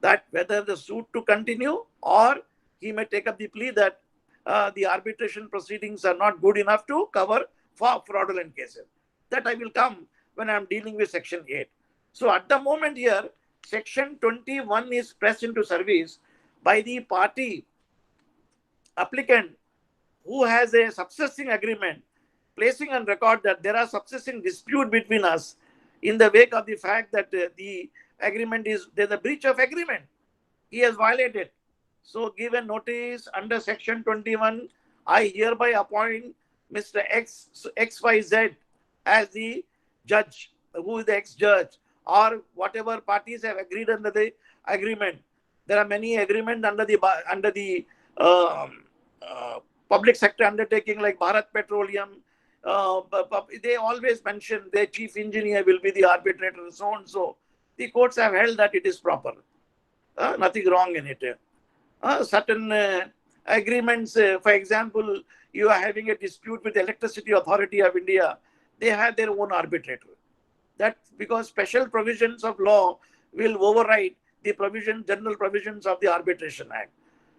B: that whether the suit to continue, or he may take up the plea that the arbitration proceedings are not good enough to cover for fraudulent cases. That I will come when I am dealing with section 8. So at the moment here, section 21 is pressed into service by the party applicant who has a subsisting agreement, placing on record that there are subsisting dispute between us in the wake of the fact that the agreement there's a breach of agreement. He has violated. So give a notice under section 21. I hereby appoint Mr. XYZ as the judge, who is the ex-judge, or whatever parties have agreed under the agreement. There are many agreements under the public sector undertaking like Bharat Petroleum. They always mention their chief engineer will be the arbitrator, so and so. The courts have held that it is proper. Nothing wrong in it. Certain agreements. For example, you are having a dispute with the Electricity Authority of India. They have their own arbitrator. That because special provisions of law will override the general provisions of the Arbitration Act.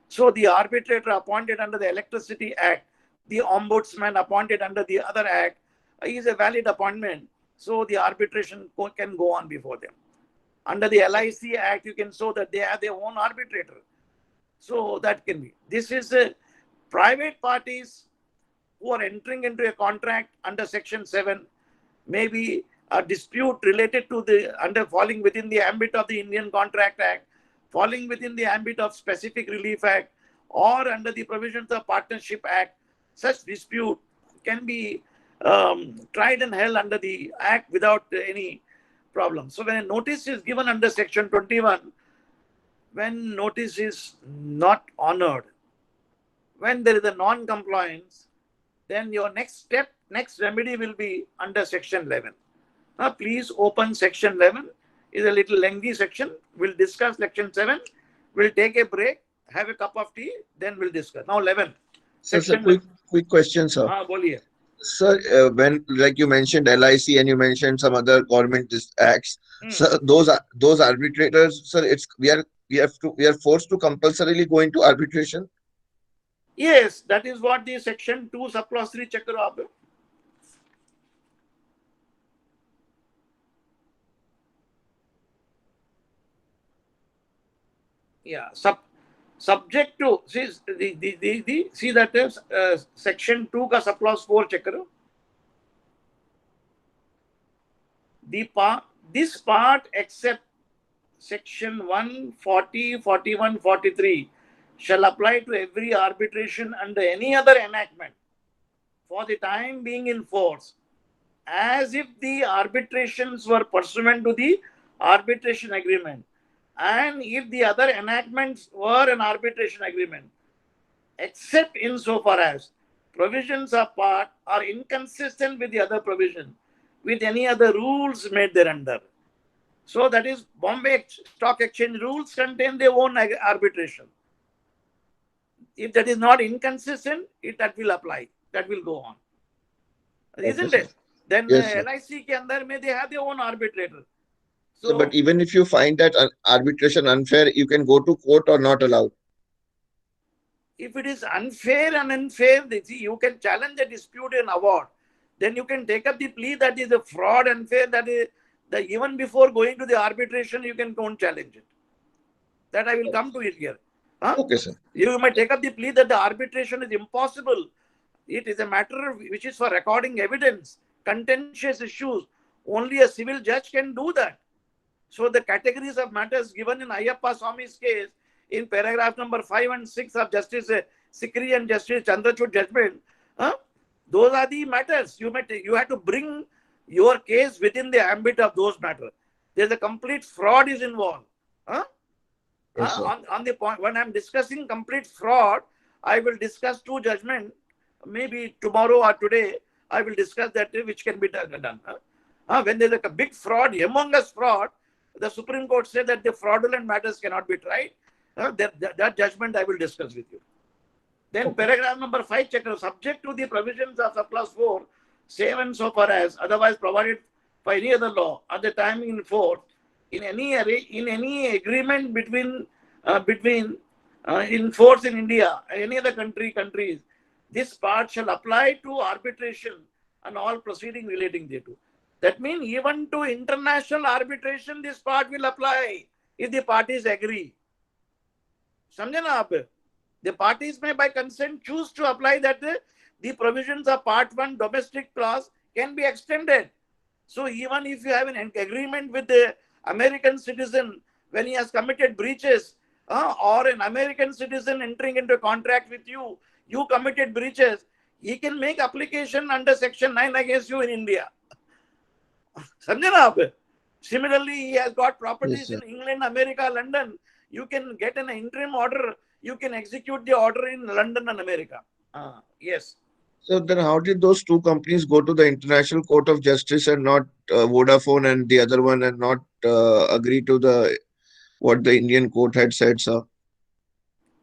B: So the arbitrator appointed under the Electricity Act, the ombudsman appointed under the other act, is a valid appointment. So the arbitration can go on before them. Under the LIC Act, you can show that they have their own arbitrator. So that can be. This is private parties who are entering into a contract under Section 7, maybe a dispute related to the falling within the ambit of the Indian Contract Act, falling within the ambit of Specific Relief Act, or under the provisions of Partnership Act. Such dispute can be tried and held under the Act without any problem. So when a notice is given under Section 21, when notice is not honored, when there is a non-compliance, then your next remedy will be under Section 11. Now, please open Section 11. It's a little lengthy section. We'll discuss Section 7. We'll take a break, have a cup of tea, then we'll discuss. Now, 11.
A: Sir, quick question, sir.
B: Boliye.
A: Sir, when like you mentioned LIC and you mentioned some other government acts, sir, those arbitrators, sir, we are forced to compulsorily go into arbitration.
B: Yes, that is what the Section 2 subclause 3 check karo aap. Yeah, subject to see that is Section 2 ka subclause 4 check karo. This part except Section 140, 41, 43 shall apply to every arbitration under any other enactment for the time being in force, as if the arbitrations were pursuant to the arbitration agreement, and if the other enactments were an arbitration agreement, except insofar as provisions of part are inconsistent with the other provision, with any other rules made thereunder. So that is, Bombay Stock Exchange rules contain their own arbitration. If that is not inconsistent, that will apply. That will go on. Isn't it? Then
A: yes,
B: LIC ke andar mein they have their own arbitrator.
A: So, but even if you find that arbitration unfair, you can go to court or not allowed?
B: If it is unfair and unfair, you can challenge the dispute and award. Then you can take up the plea that is a fraud, unfair, that even before going to the arbitration, you can don't challenge it. That I will come to it here.
A: Okay, sir.
B: You might take up the plea that the arbitration is impossible. It is a matter which is for recording evidence, contentious issues. Only a civil judge can do that. So the categories of matters given in Ayyappa Swami's case in paragraph number 5 and 6 of Justice Sikri and Justice Chandrachud judgment, those are the matters. You have to bring your case within the ambit of those matters. There's a complete fraud is involved. Yes, on the point, when I'm discussing complete fraud, I will discuss two judgments. Maybe tomorrow or today, I will discuss that which can be done. When there's a big fraud, humongous fraud, the Supreme Court said that the fraudulent matters cannot be tried. That judgment I will discuss with you. Then paragraph number 5, subject to the provisions of subclause 4, save and so far as otherwise provided by any other law at the time in force, in any agreement between in force in India, any other countries, this part shall apply to arbitration and all proceeding relating thereto. That means even to international arbitration, this part will apply if the parties agree. Samjhe na aap? The parties may by consent choose to apply that the provisions of part 1 domestic clause can be extended. So even if you have an agreement with the American citizen when he has committed breaches, or an American citizen entering into a contract with you, you committed breaches, he can make application under Section 9 against you in India. Samjhe na aap? Similarly, he has got properties in England, America, London. You can get an interim order. You can execute the order in London and America. Yes.
A: So then how did those two companies go to the International Court of Justice and not Vodafone and the other one, and not agree to what the Indian court had said, sir?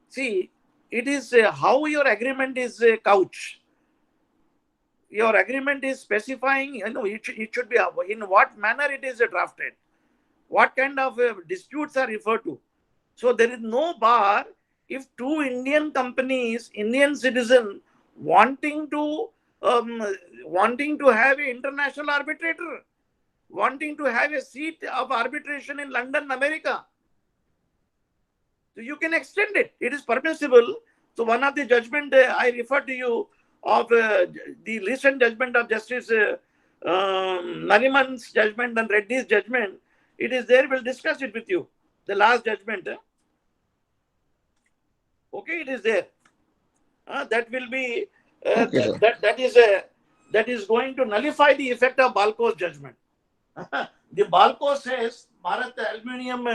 B: See, it is how your agreement is couched. Your agreement is specifying, it should be in what manner it is drafted, what kind of disputes are referred to. So there is no bar if two Indian companies, Indian citizen, wanting to have an international arbitrator, wanting to have a seat of arbitration in London, America. So you can extend it. It is permissible. So one of the judgment I refer to you of the recent judgment of Justice Nariman's judgment and Reddy's judgment. It is there. We'll discuss it with you. The last judgment. Okay, it is there. That will be
A: Okay, sir.
B: that is going to nullify the effect of Balco's judgment. The Balco says Bharat Aluminium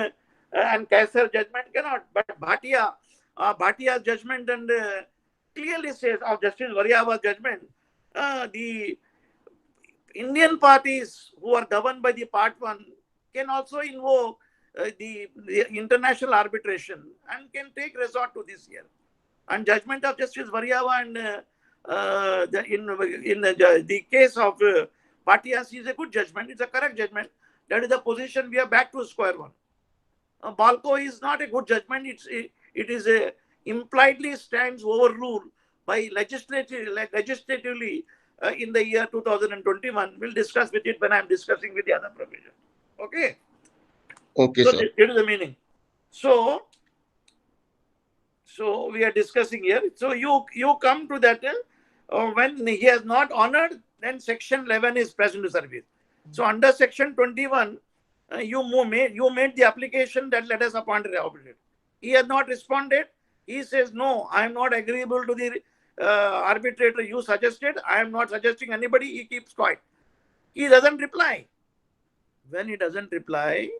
B: and Kaiser judgment cannot, but Bhatia's judgment and clearly says of Justice Variava's judgment, the Indian parties who are governed by the Part 1 can also invoke the international arbitration and can take resort to this here. And judgment of Justice Variava and the case of Bhatias is a good judgment. It's a correct judgment. That is the position. We are back to square one. Balco is not a good judgment. It is a impliedly stands overruled by legislatively in the year 2021. We'll discuss with it when I'm discussing with the other provision. Okay.
A: Okay,
B: So
A: sir.
B: it is the meaning. So we are discussing here. So you come to that when he has not honored, then section 11 is present to service. So under section 21, you made the application that let us appoint an arbitrator. He has not responded. He says, no, I am not agreeable to the arbitrator you suggested. I am not suggesting anybody. He keeps quiet. He doesn't reply. When he doesn't reply,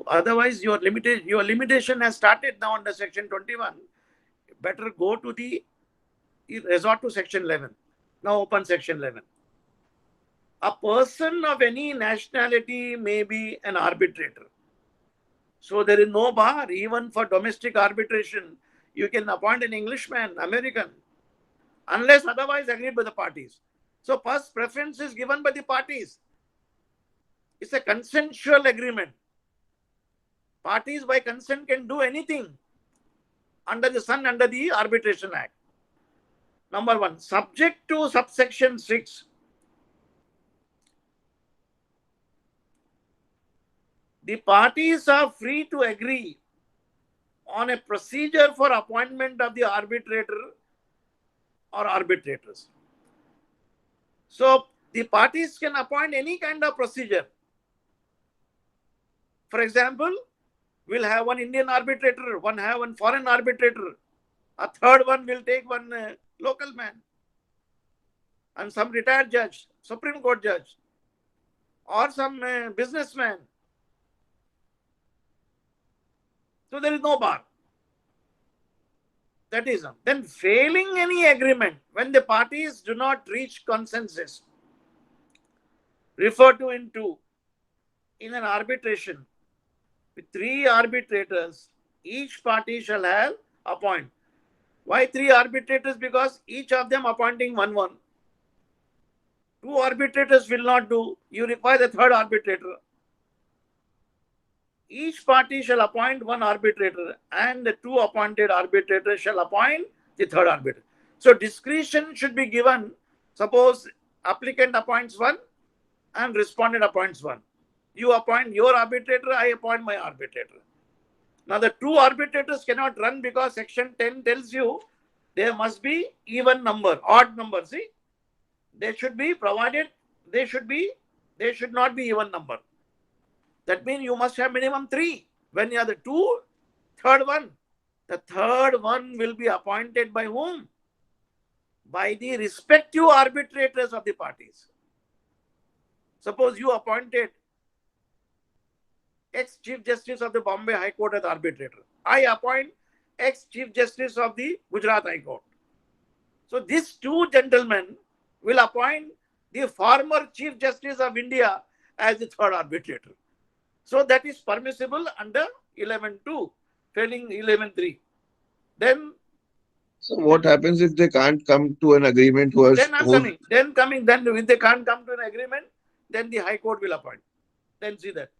B: otherwise your limitation has started now under section 21. Better go to resort to section 11. Now open section 11. A person of any nationality may be an arbitrator. So there is no bar. Even for domestic arbitration, you can appoint an Englishman, American, unless otherwise agreed by the parties. So first preference is given by the parties. It's a consensual agreement. Parties by consent can do anything under the sun, under the Arbitration Act. Number one, subject to subsection 6. The parties are free to agree on a procedure for appointment of the arbitrator or arbitrators. So the parties can appoint any kind of procedure. For example, we'll have one Indian arbitrator, one foreign arbitrator. A third one will take one local man and some retired judge, Supreme Court judge, or some businessman. So there is no bar. That is one. Then failing any agreement, when the parties do not reach consensus, referred to in an arbitration, with 3 arbitrators, each party shall have appoint. Why 3 arbitrators? Because each of them appointing one. 2 arbitrators will not do. You require the 3rd arbitrator. Each party shall appoint 1 arbitrator, and the 2 appointed arbitrators shall appoint the 3rd arbitrator. So discretion should be given. Suppose applicant appoints 1 and respondent appoints 1. You appoint your arbitrator, I appoint my arbitrator. Now the 2 arbitrators cannot run because section 10 tells you there must be even number, odd number. See, they should be provided, they should not be even number. That means you must have minimum 3. When you are the 2, third one. The 3rd one will be appointed by whom? By the respective arbitrators of the parties. Suppose you appointed ex-Chief Justice of the Bombay High Court as arbitrator. I appoint ex-Chief Justice of the Gujarat High Court. So these 2 gentlemen will appoint the former Chief Justice of India as the 3rd arbitrator. So that is permissible under 11.2, failing 11.3. Then
A: So what happens if they can't come to an agreement who has
B: Then I'm coming. Then if they can't come to an agreement, then the High Court will appoint. Then see that.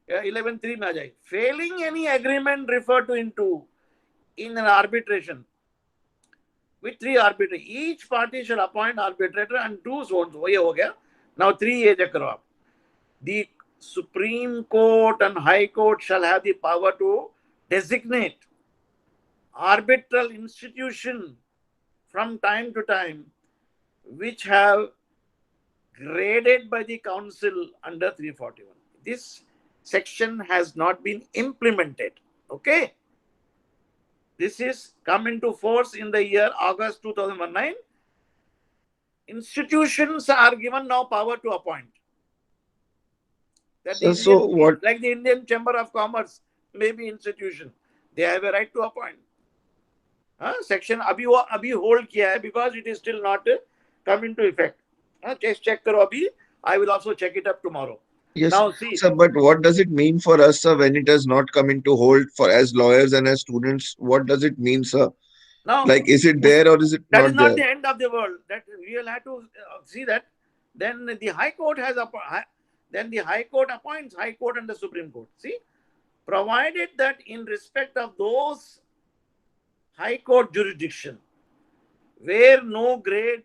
B: 11.3 में आ जाए. Failing any agreement referred to into in an arbitration with 3 arbitrators. Each party shall appoint arbitrator and 2 zones. वो ये हो गया. Now 3 ये check करो आप. The Supreme Court and High Court shall have the power to designate arbitral institution from time to time, which have graded by the council under 341. This section has not been implemented. Okay. This is come into force in the year August 2019. Institutions are given now power to appoint. That like the Indian Chamber of Commerce may be institution. They have a right to appoint. Section abhi hold kiya hai because it is still not come into effect. Just check karo abhi. I will also check it up tomorrow.
A: Yes,
B: now, see,
A: sir, but what does it mean for us, sir, when it has not come into hold for as lawyers and as students? What does it mean, sir?
B: now
A: Like, is it there or is it
B: that
A: not
B: is not
A: there?
B: the end of the world. That we will have to see that. Then the High Court has then the High Court appoints High Court and the Supreme Court. See, provided that in respect of those High Court jurisdiction where no graded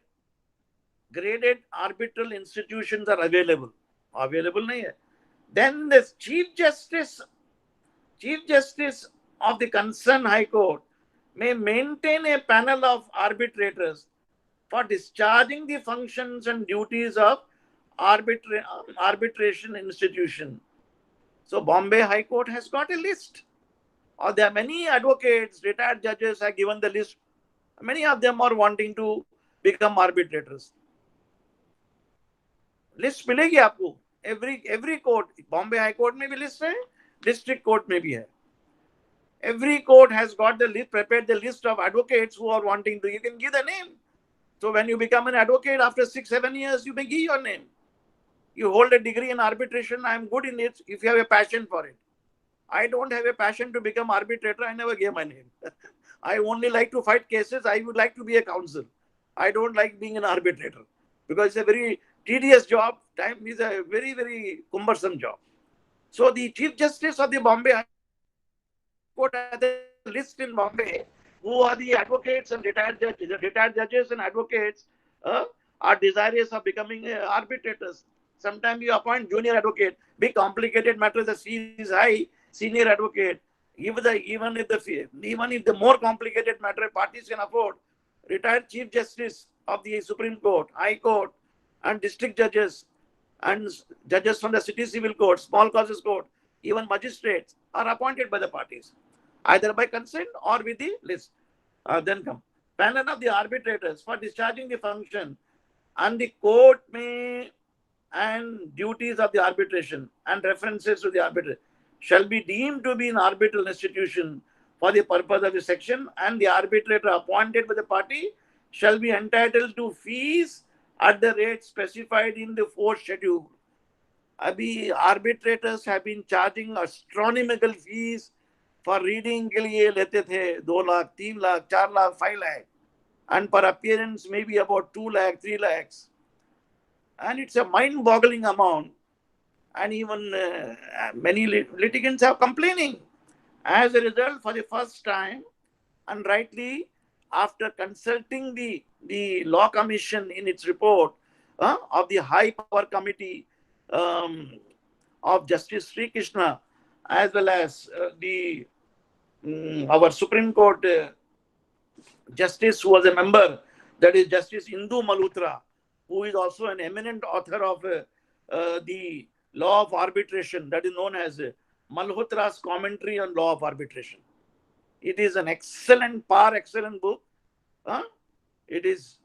B: arbitral institutions are available nahi hai, then the Chief Justice of the concerned High Court may maintain a panel of arbitrators for discharging the functions and duties of arbitration institution. So Bombay High Court has got a list. Or there are many advocates, retired judges have given the list. Many of them are wanting to become arbitrators. List मिलेगी आपको. Every court, Bombay High Court में भी list है, District Court में भी है. Every court has got the list, prepared the list of advocates who are wanting to. You can give the name. So when you become an advocate after 6-7 years, you may give your name. You hold a degree in arbitration. I am good in it. If you have a passion for it. I don't have a passion to become arbitrator. I never gave my name. I only like to fight cases. I would like to be a counsel. I don't like being an arbitrator because it's a very tedious job. Time is a very, very cumbersome job. So the Chief Justice of the Bombay High Court has a list in Bombay who are the advocates and retired judges. The retired judges and advocates are desirous of becoming arbitrators. Sometimes you appoint junior advocate. Big complicated matters, the fee is high. Senior advocate. Even if the more complicated matter parties can afford, retired Chief Justice of the Supreme Court, High Court, and district judges and judges from the city civil court, small causes court, even magistrates are appointed by the parties, either by consent or with the list. Then come panel of the arbitrators for discharging the function and the court may and duties of the arbitration and references to the arbitrator shall be deemed to be an arbitral institution for the purpose of the section, and the arbitrator appointed by the party shall be entitled to fees at the rate specified in the 4th schedule. Abhi arbitrators have been charging astronomical fees for reading के लिए लेते थे 2 lakh, 3 lakh, 4 lakh, 5 lakh, and per appearance maybe about 2 lakh, 3 lakhs, and it's a mind-boggling amount. And even many litigants are complaining. As a result, for the first time, and rightly, after consulting the Law Commission in its report of the High Power Committee of Justice Sri Krishna, as well as our Supreme Court Justice who was a member, that is Justice Indu Malhotra, who is also an eminent author of the Law of Arbitration, that is known as Malhotra's Commentary on Law of Arbitration. It is an excellent, par excellent book. It is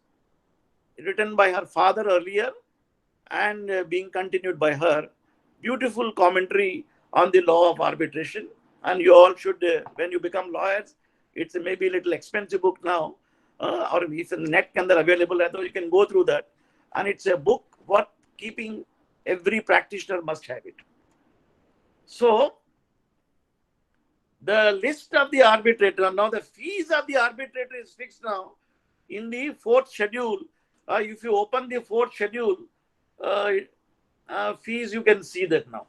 B: written by her father earlier and being continued by her. Beautiful commentary on the law of arbitration. And you all should, when you become lawyers, it's maybe a little expensive book now, or if the net can be available, you can go through that. And it's a book worth keeping. Every practitioner must have it. So, the list of the arbitrator, now the fees of the arbitrator is fixed now in the fourth schedule. If you open the fourth schedule, fees, you can see that now.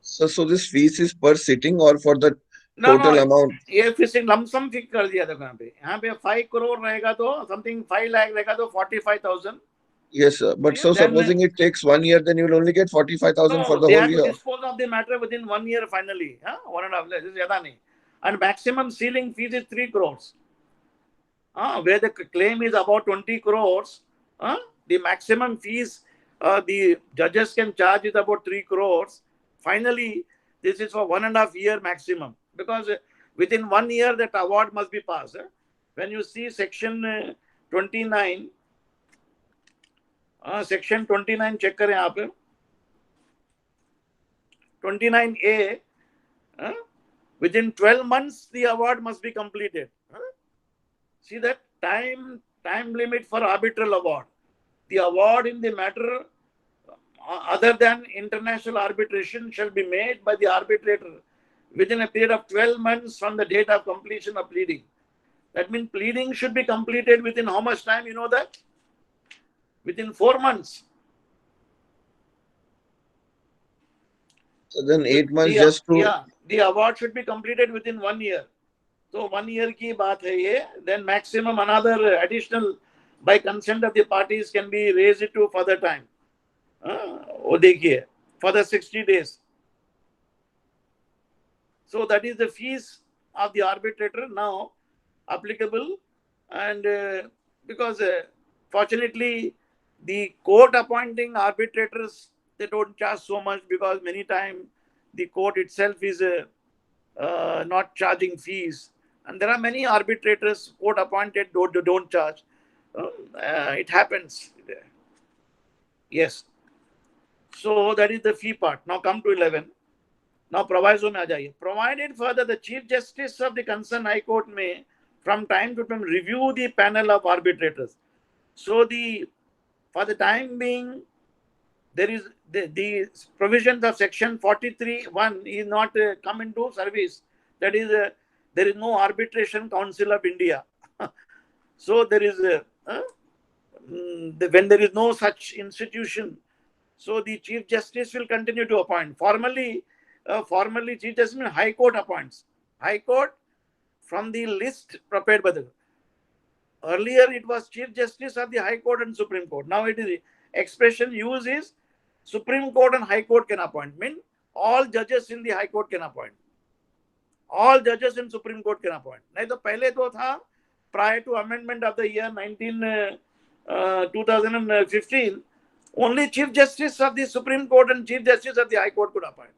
A: So this fees is per sitting or for the
B: No,
A: total
B: no,
A: amount?
B: ये fixing lump sum fix कर दिया देखो यहाँ पे 5 crore रहेगा तो something 5 lakh रहेगा तो 45,000.
A: Yes, sir. But so
B: Then
A: supposing it takes 1 year, then you will only get 45,000 for
B: no,
A: the
B: they
A: whole
B: have to
A: year.
B: dispose of the matter within 1 year finally. 1.5 lakhs. This is ज़्यादा नहीं. And maximum ceiling fees is 3 crores. Where the claim is about 20 crores, the maximum fees the judges can charge is about 3 crores. Finally, this is for 1.5 year maximum, because within 1 year that award must be passed. When you see section 29, section 29 check करें आप 29A, within 12 months the award must be completed. See that time limit for arbitral award. The award in the matter other than international arbitration shall be made by the arbitrator within a period of 12 months from the date of completion of pleading. That means pleading should be completed within how much time? You know that? Within 4 months.
A: So then 8 months just to...
B: Yeah, the award should be completed within 1 year. So 1 year की बात है ये. Then maximum another additional by consent of the parties can be raised to further time. वो देखिए, for the 60 days. So that is the fees of the arbitrator now applicable, and because fortunately the court appointing arbitrators, they don't charge so much, because many times the court itself is not charging fees, and there are many arbitrators court appointed don't charge. It happens. Yes. So that is the fee part. Now come to 11. Now proviso में आ जाइए. Provided further, the Chief Justice of the concerned High Court may from time to time review the panel of arbitrators. So for the time being, there is the provisions of section 43(1) is not come into service. That is, there is no Arbitration Council of India. So there is when there is no such institution, so the Chief Justice will continue to appoint. Formally, Chief Justice means High Court appoints. High Court from the list prepared by the... Earlier it was Chief Justice of the High Court and Supreme Court. Now it is expression used is Supreme Court and High Court can appoint. Mean all judges in the High Court can appoint. All judges in Supreme Court can appoint. नहीं तो पहले तो था, prior to amendment of the year 2015, only Chief Justice of the Supreme Court and Chief Justice of the High Court could appoint.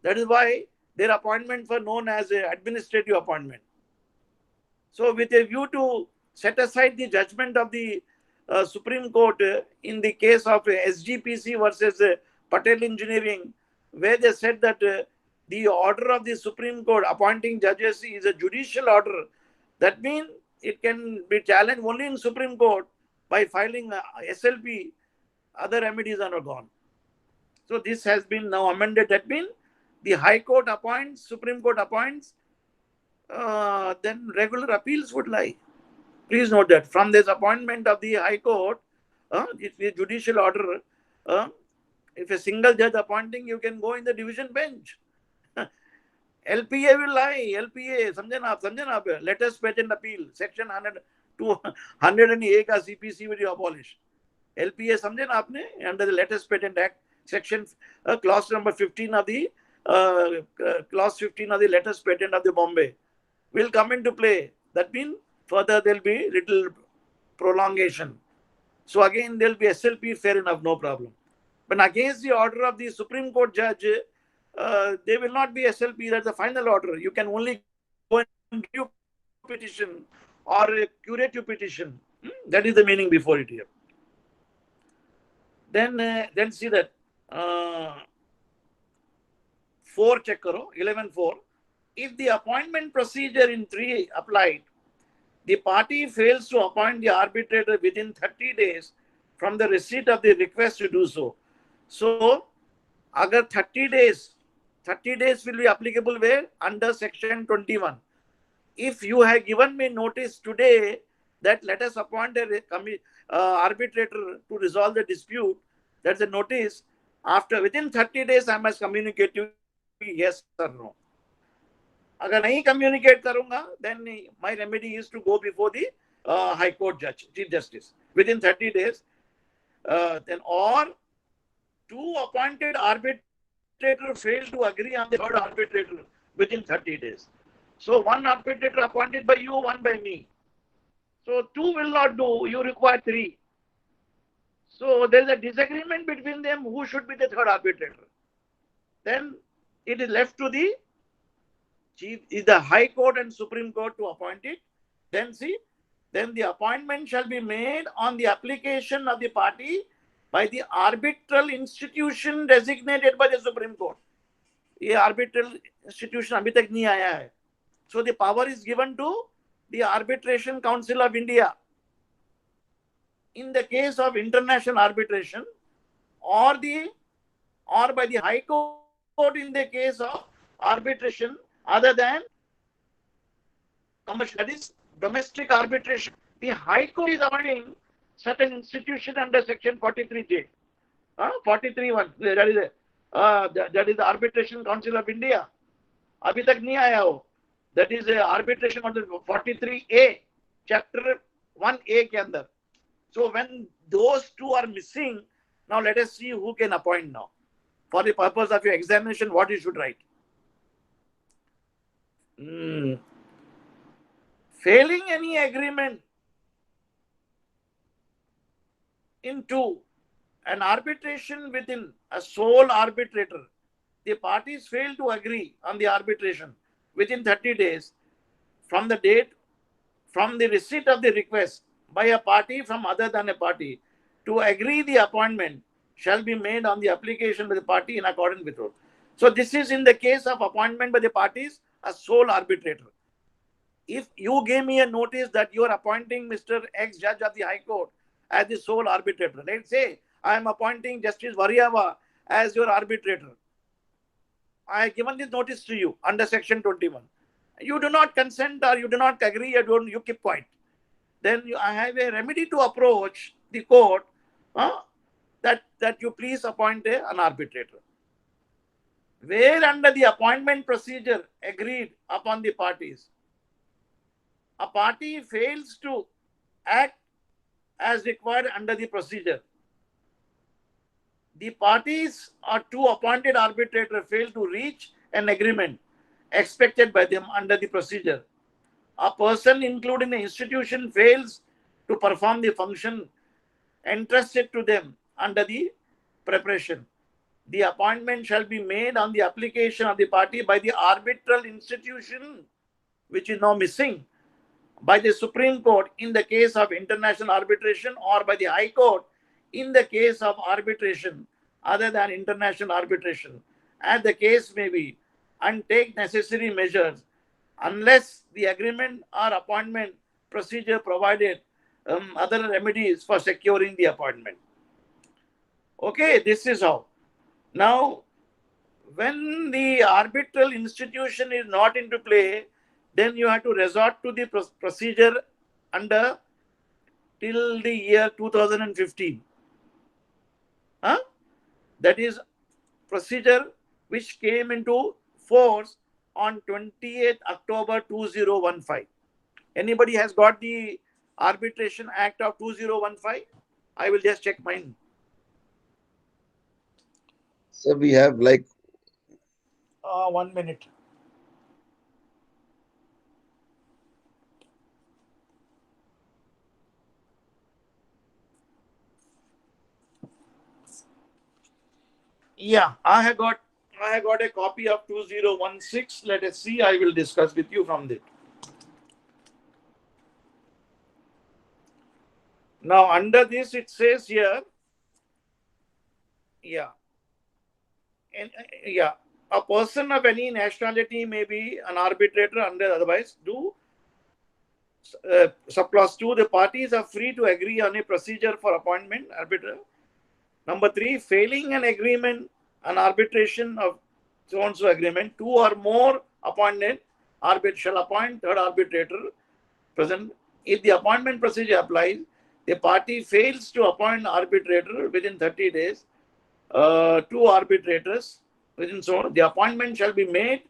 B: That is why their appointments were known as administrative appointment. So with a view to set aside the judgment of the Supreme Court in the case of SGPC versus Patel Engineering, where they said that the order of the Supreme Court appointing judges is a judicial order. That means it can be challenged only in Supreme Court by filing SLP. Other remedies are not gone. So this has been now amended. That means the High Court appoints, Supreme Court appoints, then regular appeals would lie. Please note that from this appointment of the High Court, it's a judicial order. If a single judge appointing, you can go in the division bench. LPA will lie. LPA, समझे ना आप? Latest patent appeal, section 100A का CPC will be abolished. LPA समझे ना आपने? Under the latest patent act, section clause number 15 of the clause 15 of the latest patent of the Bombay will come into play. That means further there will be little prolongation. So again there will be SLP, fair enough, no problem. But against the order of the Supreme Court judge, they will not be SLP. That's the final order. You can only go and give petition or a curative petition. That is the meaning before it here. Then see that 4 check karo, 11.4. If the appointment procedure in 3 applied, the party fails to appoint the arbitrator within 30 days from the receipt of the request to do so. So, agar 30 days will be applicable where? Under section 21. If you have given me notice today that let us appoint a arbitrator to resolve the dispute, that's a notice. After within 30 days, I must communicate to you yes or no. अगर नहीं communicate करूंगा, then my remedy is to go before the High Court judge, Chief Justice, within 30 days. Then or two appointed arbitrator fail to agree on the third arbitrator within 30 days. So one arbitrator appointed by you, one by me. So two will not do. You require 3. So there is a disagreement between them who should be the third arbitrator. Then it is left to the High Court and Supreme Court to appoint it. Then the appointment shall be made on the application of the party by the arbitral institution designated by the Supreme Court. ये arbitral institution अभी तक नहीं आया है. So the power is given to the Arbitration Council of India. In the case of international arbitration, or by the High Court in the case of arbitration other than commercial, that is domestic arbitration. The High Court is appointing certain institution under section 43J, 43(1). That is the Arbitration Council of India. अभी तक नहीं आया हो. That is arbitration under 43A, chapter 1A के अंदर. So when those two are missing, now let us see who can appoint now. For the purpose of your examination, what you should write. Failing any agreement into an arbitration within a sole arbitrator, the parties fail to agree on the arbitration within 30 days from the receipt of the request by a party from other than a party to agree the appointment shall be made on the application by the party in accordance with rule. So this is in the case of appointment by the parties a sole arbitrator. If you gave me a notice that you are appointing Mr. X judge of the High Court as the sole arbitrator, let's say I am appointing Justice Variava as your arbitrator. I have given this notice to you under section 21. You do not consent or you do not agree, you keep quiet. Then I have a remedy to approach the court that you please appoint an arbitrator. Where under the appointment procedure agreed upon the parties, a party fails to act as required under the procedure, the parties or two appointed arbitrator fail to reach an agreement expected by them under the procedure, a person including the institution fails to perform the function entrusted to them under the preparation, the appointment shall be made on the application of the party by the arbitral institution, which is now missing, by the Supreme Court in the case of international arbitration, or by the High Court in the case of arbitration other than international arbitration, as the case may be, and take necessary measures unless the agreement or appointment procedure provided other remedies for securing the appointment. Okay, this is how. Now, when the arbitral institution is not into play, then you have to resort to the procedure under till the year 2015. That is procedure which came into force on 28th October 2015. Anybody has got the Arbitration Act of 2015? I will just check mine.
A: So we have like
B: 1 minute. Yeah, I have got a copy of 2016. Let us see. I will discuss with you from it. Now, under this, it says here, a person of any nationality may be an arbitrator unless otherwise do. Subclause 2, the parties are free to agree on a procedure for appointment arbiter. Number 3, failing an agreement, an arbitration of so-and-so agreement, 2 or more appointed arbiter shall appoint third arbitrator present. If the appointment procedure applies, the party fails to appoint arbitrator within 30 days, 2 arbitrators within so the appointment shall be made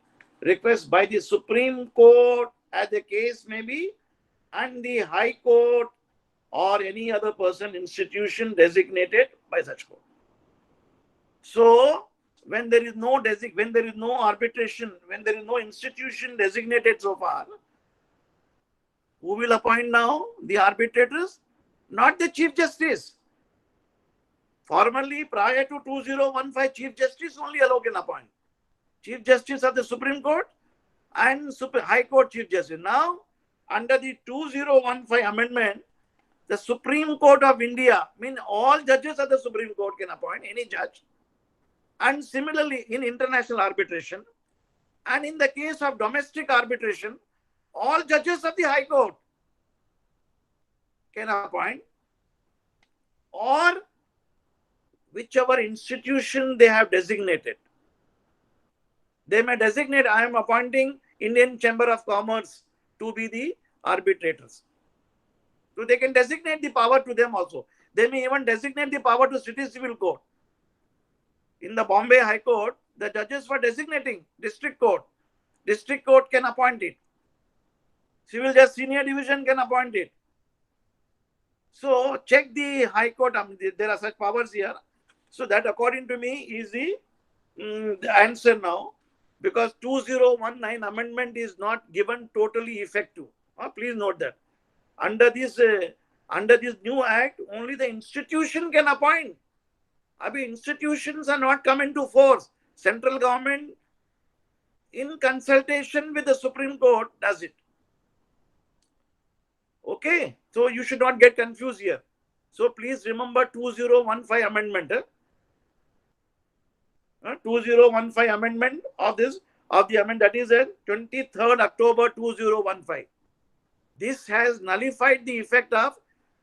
B: request by the Supreme Court as the case may be, and the High Court or any other person, institution designated by such court. So when there is no arbitration, when there is no institution designated so far, who will appoint now? The arbitrators, not the Chief Justice. Formerly, prior to 2015, Chief Justice only alone can appoint. Chief Justice of the Supreme Court and High Court Chief Justice. Now, under the 2015 amendment, the Supreme Court of India, all judges of the Supreme Court can appoint any judge. And similarly, in international arbitration, and in the case of domestic arbitration, all judges of the High Court can appoint, or whichever institution they have designated. They may designate, I am appointing Indian Chamber of Commerce to be the arbitrators. So they can designate the power to them also. They may even designate the power to City Civil Court. In the Bombay High Court, the judges were designating district court. District court can appoint it. Civil Justice Senior Division can appoint it. So check the High Court. There are such powers here. So that, according to me, is the answer now, because 2019 amendment is not given totally effective. Please note that. Under this new act, only the institution can appoint. Institutions are not come into force. Central government, in consultation with the Supreme Court, does it. Okay, so you should not get confused here. So please remember 2015 amendment. 2015 amendment of the amendment, that is 23rd October 2015. This has nullified the effect of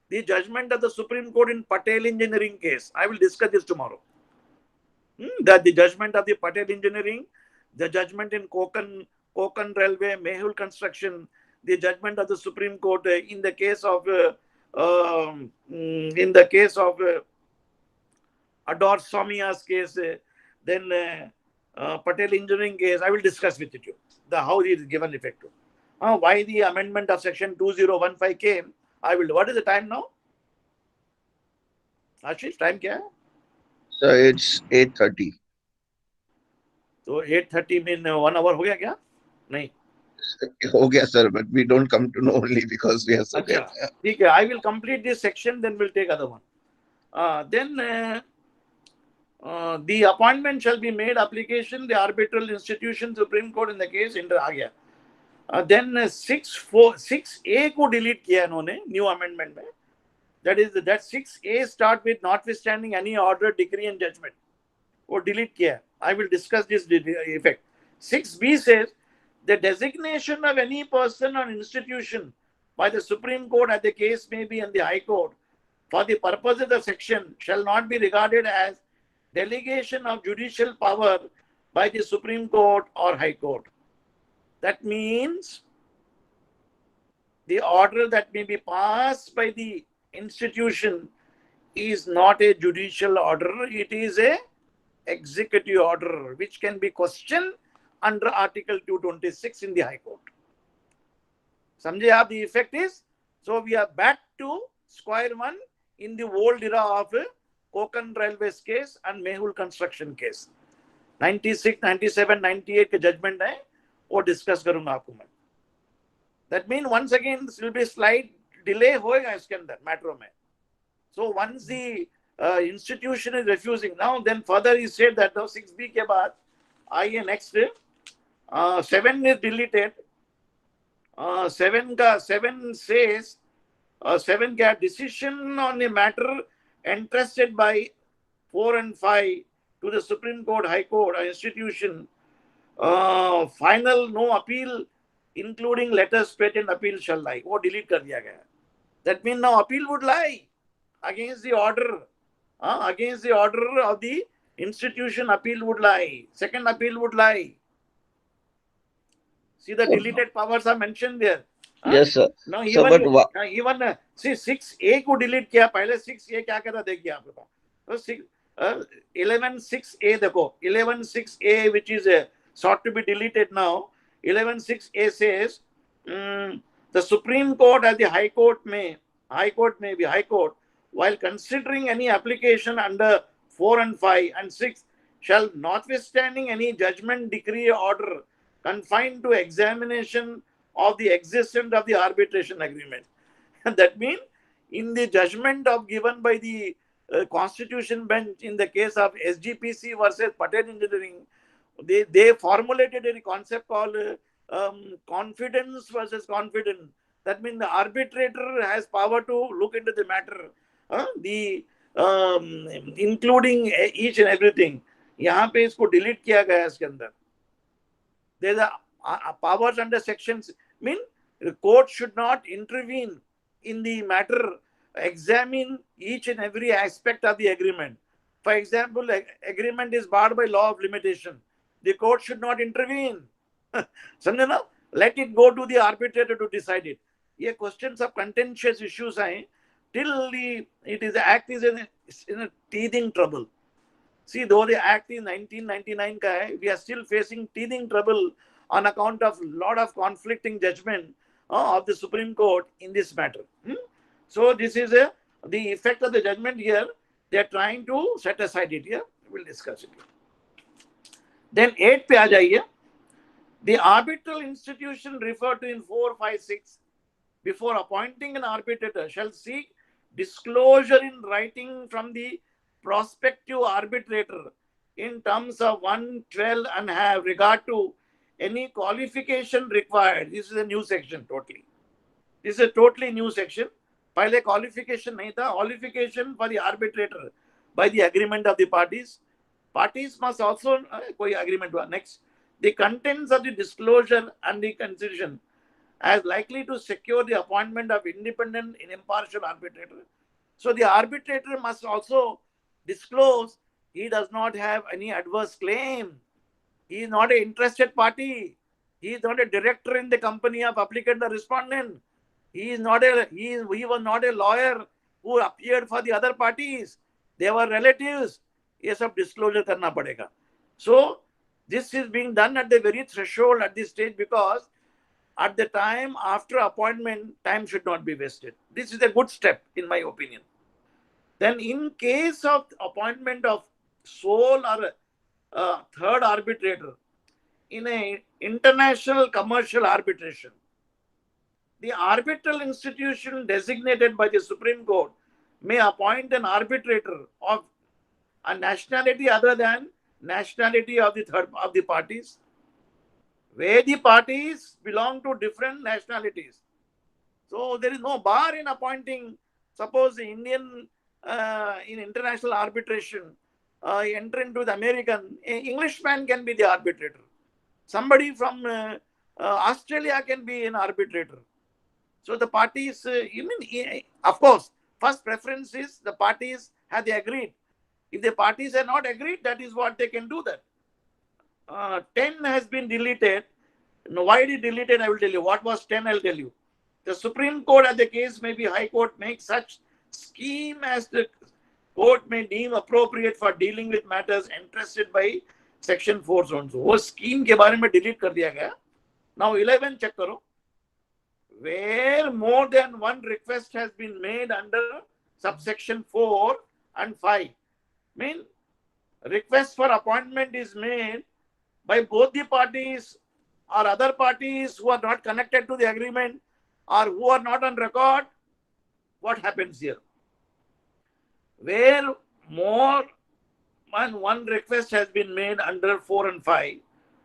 B: the judgment of the Supreme Court in Patel Engineering case. I will discuss this tomorrow. That the judgment of the Patel Engineering, the judgment in Konkan Railway, Mehul Construction, the judgment of the Supreme Court in the case of Ador Somia's case, then Patel Engineering case. I will discuss with you how it is given effect to. Why the amendment of section 2015 came, I will. What is the time now? Ashish, time kya hai?
A: So it's 8:30.
B: So 8:30 mean 1 hour ho gaya kya? Nahi.
A: Okay, sir, but we don't come to know only because we are so
B: Okay, I will complete this section, then we'll take other one. The appointment shall be made application, the arbitral institution, Supreme Court in the case, enter आ गया. Then 6A को delete किया इन्होंने new amendment में. That is, that 6A start with notwithstanding any order, decree and judgment. वो delete किया. I will discuss this effect. 6B says, the designation of any person or institution by the Supreme Court, as the case may be, in the High Court, for the purpose of the section, shall not be regarded as delegation of judicial power by the Supreme Court or High Court. That means the order that may be passed by the institution is not a judicial order. It is a executive order, which can be questioned under Article 226 in the High Court. Samjhe aap, the effect is, so we are back to square one in the old era of Konkan Railways case and Mehul Construction case. 96, 97, 98 के judgment है, वो discuss करूँगा आपको मैं. That means once again there will be slight delay होएगा इसके अंदर matter में. So once the institution is refusing, now then further he said that now 6B के बाद आइए next 7 is deleted. 7 says 7 का decision on a matter entrusted by 4 and 5 to the Supreme Court, High Court, or institution final no appeal including letters patent appeal shall lie. वो delete कर दिया गया. That means now appeal would lie against the order. Against the order of the institution, appeal would lie. Second appeal would lie. See, the deleted powers are mentioned there.
A: Yes, sir.
B: Now
A: So, but
B: even see 6A को delete किया. पहले 6A क्या कहता देखिए आप लोग. तो 11.6A देखो. 11.6A which is sought to be deleted now. 11.6A says the Supreme Court as the High Court may be High Court while considering any application under 4 and 5 and 6 shall notwithstanding any judgment, decree, order confined to examination of the existence of the arbitration agreement. That means in the judgment of given by the Constitution bench in the case of SGPC versus Patel Engineering, they formulated a concept called confidence versus confident. That means the arbitrator has power to look into the matter, including each and everything. यहाँ पे इसको delete किया गया है इसके अंदर. There are powers under sections. Mean the court should not intervene in the matter, examine each and every aspect of the agreement. For example, agreement is barred by law of limitation. The court should not intervene. समझे ना? Let it go to the arbitrator to decide it. ये questions of contentious issues हैं. Till the act is in a teething trouble. See, though the act is 1999 का है, we are still facing teething trouble on account of lot of conflicting judgment of the Supreme Court in this matter. So this is the effect of the judgment here. They are trying to set aside it here. We will discuss it. Then 8 पे आ जाइए. The arbitral institution referred to in 4, 5, 6 before appointing an arbitrator shall seek disclosure in writing from the prospective arbitrator in terms of 112 and have regard to any qualification required. This is a new section totally. This is a totally new section. पहले qualification नहीं था. Qualification for the arbitrator by the agreement of the parties. Parties must also कोई agreement हुआ. Next, the contents of the disclosure and the constitution as likely to secure the appointment of independent and impartial arbitrator. So the arbitrator must also disclose he does not have any adverse claim. He is not an interested party. He is not a director in the company of applicant or respondent. He was not a lawyer who appeared for the other parties. They were relatives. ये सब disclosure करना पड़ेगा. So this is being done at the very threshold at this stage because at the time after appointment, time should not be wasted. This is a good step in my opinion. Then in case of appointment of sole or third arbitrator in a international commercial arbitration, the arbitral institution designated by the Supreme Court may appoint an arbitrator of a nationality other than nationality of the parties, where the parties belong to different nationalities. So there is no bar in appointing. Suppose the Indian in international arbitration enter into the American, Englishman can be the arbitrator. Somebody from Australia can be an arbitrator. So the parties, of course, first preference is the parties have they agreed. If the parties have not agreed, that is what they can do that. 10 has been deleted. Now, why did deleted? I will tell you. What was 10? I will tell you. The Supreme Court, as the case may be High Court, makes such scheme as the court may deem appropriate for dealing with matters entrusted by Section 4 zones. वो scheme के बारे में delete कर दिया गया. Now 11 check करो. Where more than one request has been made under subsection 4 and 5. Mean request for appointment is made by both the parties or other parties who are not connected to the agreement or who are not on record. What happens here? Where more than one request has been made under 4 and 5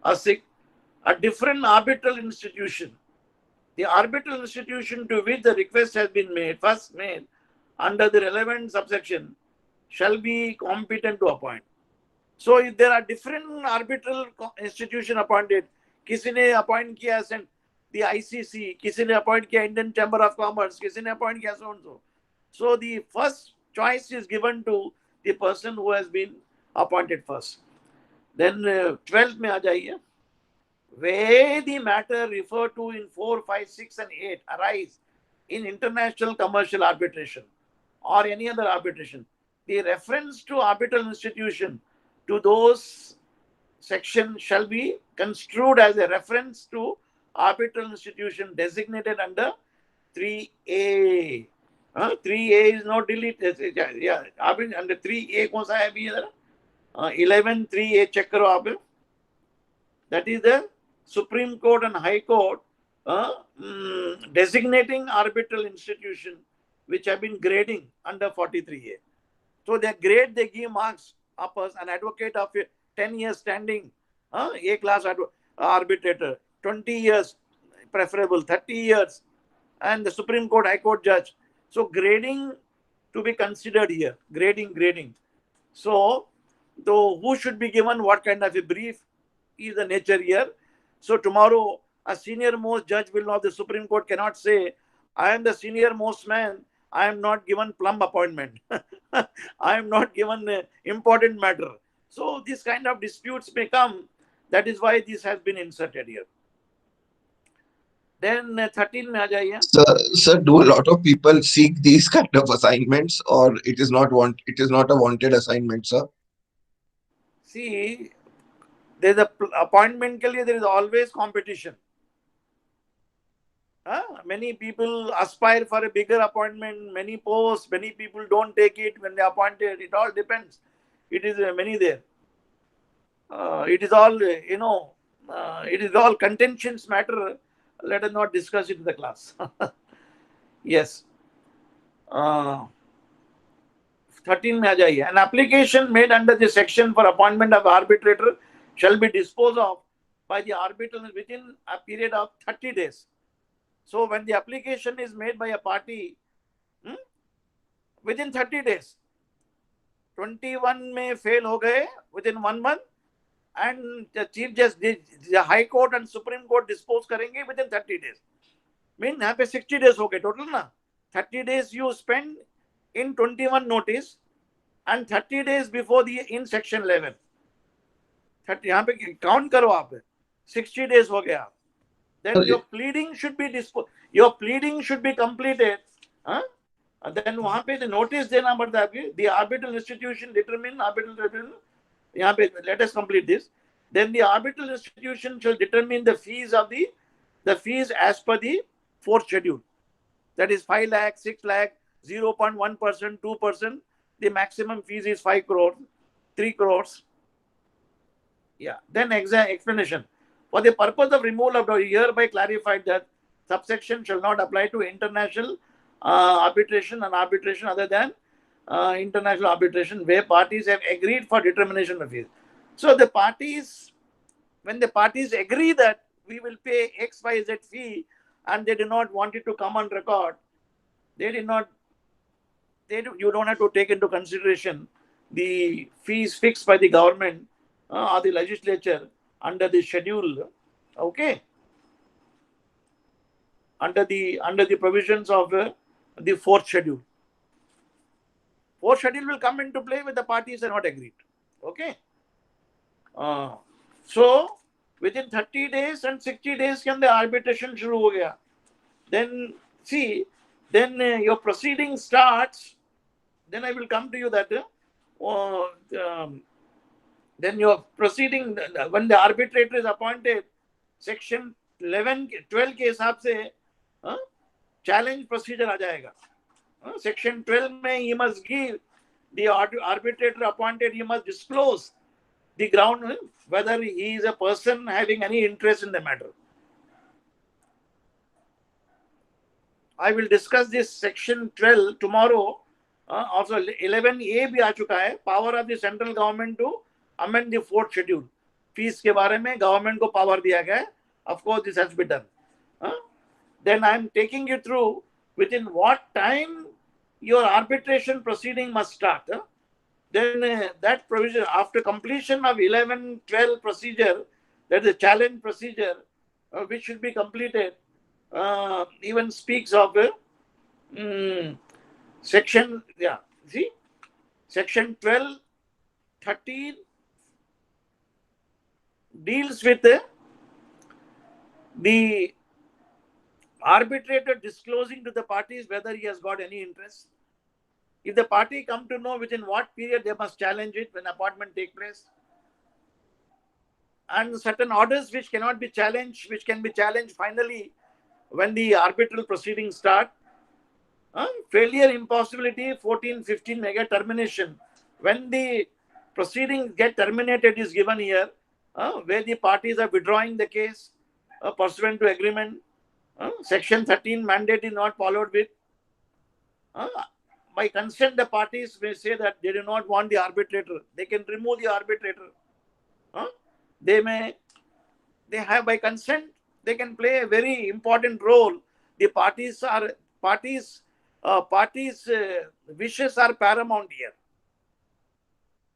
B: or 6, a different arbitral institution. The arbitral institution to which the request has been made, first made under the relevant subsection, shall be competent to appoint. So if there are different arbitral institution appointed, किसी ने appoint किया the ICC, किसी ने appoint किया Indian Chamber of Commerce, किसी ने appoint किया so and so. So the first choice is given to the person who has been appointed first. Then 12th में आ जाइए. Where the matter referred to in 4, 5, 6 and 8 arise in international commercial arbitration or any other arbitration, the reference to arbitral institution to those sections shall be construed as a reference to arbitral institution designated under 3A. 3A is not deleted. Yeah, under 3A कौन सा है अभी इधर? 11 3A check करो आप. That is the Supreme Court and High Court designating arbitral institution which have been grading under 43A. So they grade, they give marks uppers, an advocate of 10 years standing, A class arbitrator, 20 years preferable, 30 years, and the Supreme Court, High Court judge. So grading to be considered here, grading. So who should be given what kind of a brief is the nature here. So tomorrow, a senior most judge will of the Supreme Court cannot say, I am the senior most man, I am not given plum appointment. I am not given important matter. So this kind of disputes may come. That is why this has been inserted here. Then 13 में आ जाइए.
A: Sir, do a lot of people seek these kind of assignments, or it is not a wanted assignment, sir?
B: See, there's a appointment के लिए there is always competition. Many people aspire for a bigger appointment, many posts, many people don't take it when they are appointed. It all depends. It is many there. It is all, it is all contentions matter. Let us not discuss it in the class. Yes. 13 में आ जाइए. An application made under the section for appointment of arbitrator shall be disposed of by the arbitrator within a period of 30 days. So when the application is made by a party, within 30 days, 21 में fail हो गए within 1 month, and the Chief Justice, the High Court and Supreme Court dispose करेंगे within 30 days. Mean यहाँ पे 60 days हो गए total ना. 30 days you spend in 21 notice and 30 days before the in section 11. 30 यहाँ पे count करो आप. 60 days हो गया. Then your pleading should be completed. Then वहाँ पे the notice देना पड़ता है. The arbitral institution determine यहाँ पे let us complete this. Then the arbitral institution shall determine the fees of the fees as per the fourth schedule. That is 5 lakh, 6 lakh, 0.1%, 2%. The maximum fees is 5 crores, 3 crores. Yeah. Then explanation. For the purpose of removal of hereby clarified that subsection shall not apply to international arbitration and arbitration other than international arbitration where parties have agreed for determination of fees. So the parties, when the parties agree that we will pay XYZ fee and they do not want it to come on record, you don't have to take into consideration the fees fixed by the government or the legislature under the schedule, okay, under the provisions of the fourth schedule. Fourth schedule will come into play when the parties are not agreed, okay. So within 30 days and 60 days के अंदर arbitration शुरू हो गया. Then see, then your proceeding starts. Then I will come to you that then your proceeding, when the arbitrator is appointed, section 12 के हिसाब से challenge procedure आ जाएगा. Section 12 में he must give, the arbitrator appointed, he must disclose the ground whether he is a person having any interest in the matter. I will discuss this section 12 tomorrow. Also 11A भी आ चुका है, power of the central government to amend the fourth schedule. Fees के बारे में government को power दिया गया है. Of course, this has to be done. Then I am taking you through within what time your arbitration proceeding must start. then that provision after completion of 11, 12 procedure, that is a challenge procedure, which should be completed, even speaks of section, yeah, see, section 12, 13 deals with the arbitrator disclosing to the parties whether he has got any interest. If the party come to know within what period they must challenge it when appointment take place, and certain orders which cannot be challenged, which can be challenged finally when the arbitral proceedings start. Failure, impossibility, 14, 15 mega termination. When the proceedings get terminated is given here, where the parties are withdrawing the case pursuant to agreement. Section 13 mandate is not followed with. By consent, the parties may say that they do not want the arbitrator. They can remove the arbitrator. They have by consent, they can play a very important role. The parties wishes are paramount here.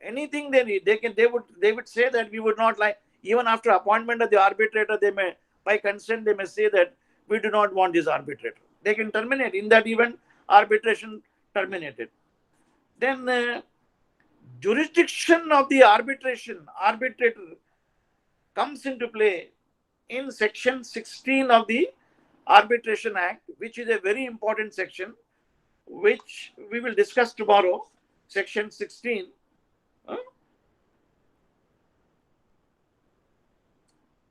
B: Anything they need, they would say that we would not like, even after appointment of the arbitrator, they may, by consent, they may say that we do not want this arbitrator. They can terminate. In that event, arbitration terminated. Then jurisdiction of the arbitrator comes into play in section 16 of the Arbitration Act, which is a very important section, which we will discuss tomorrow. Section 16.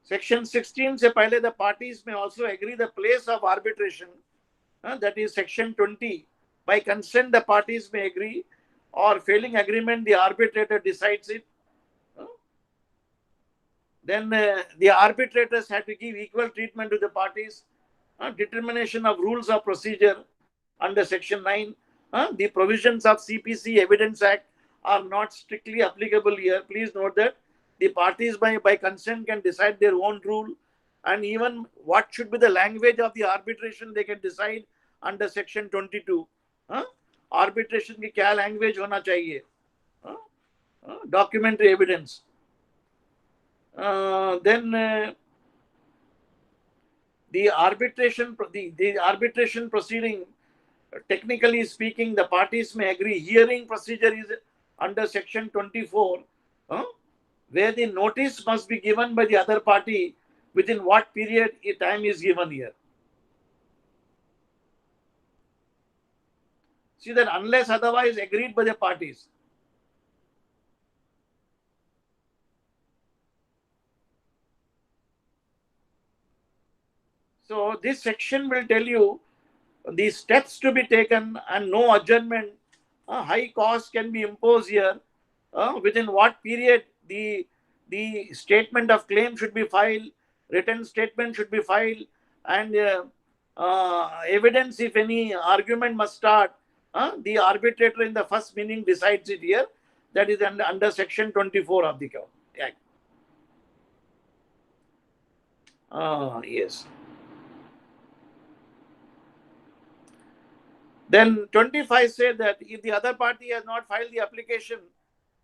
B: Section 16 से पहले the parties may also agree the place of arbitration. That is section 20. By consent, the parties may agree, or failing agreement, the arbitrator decides it. Then the arbitrators have to give equal treatment to the parties. Determination of rules of procedure under section 9. The provisions of CPC Evidence Act are not strictly applicable here. Please note that the parties by consent can decide their own rule, and even what should be the language of the arbitration they can decide under section 22. Arbitration की क्या language होना चाहिए? Documentary evidence. Then the arbitration proceeding, technically speaking, the parties may agree. Hearing procedure is under section 24, where the notice must be given by the other party within what period time is given here. See that unless otherwise agreed by the parties. So this section will tell you the steps to be taken and no adjournment. High cost can be imposed here. Within what period the statement of claim should be filed, written statement should be filed, and evidence, if any argument must start. The arbitrator in the first meaning decides it here. That is under section 24 of the Act. Yes. Then 25 said that if the other party has not filed the application,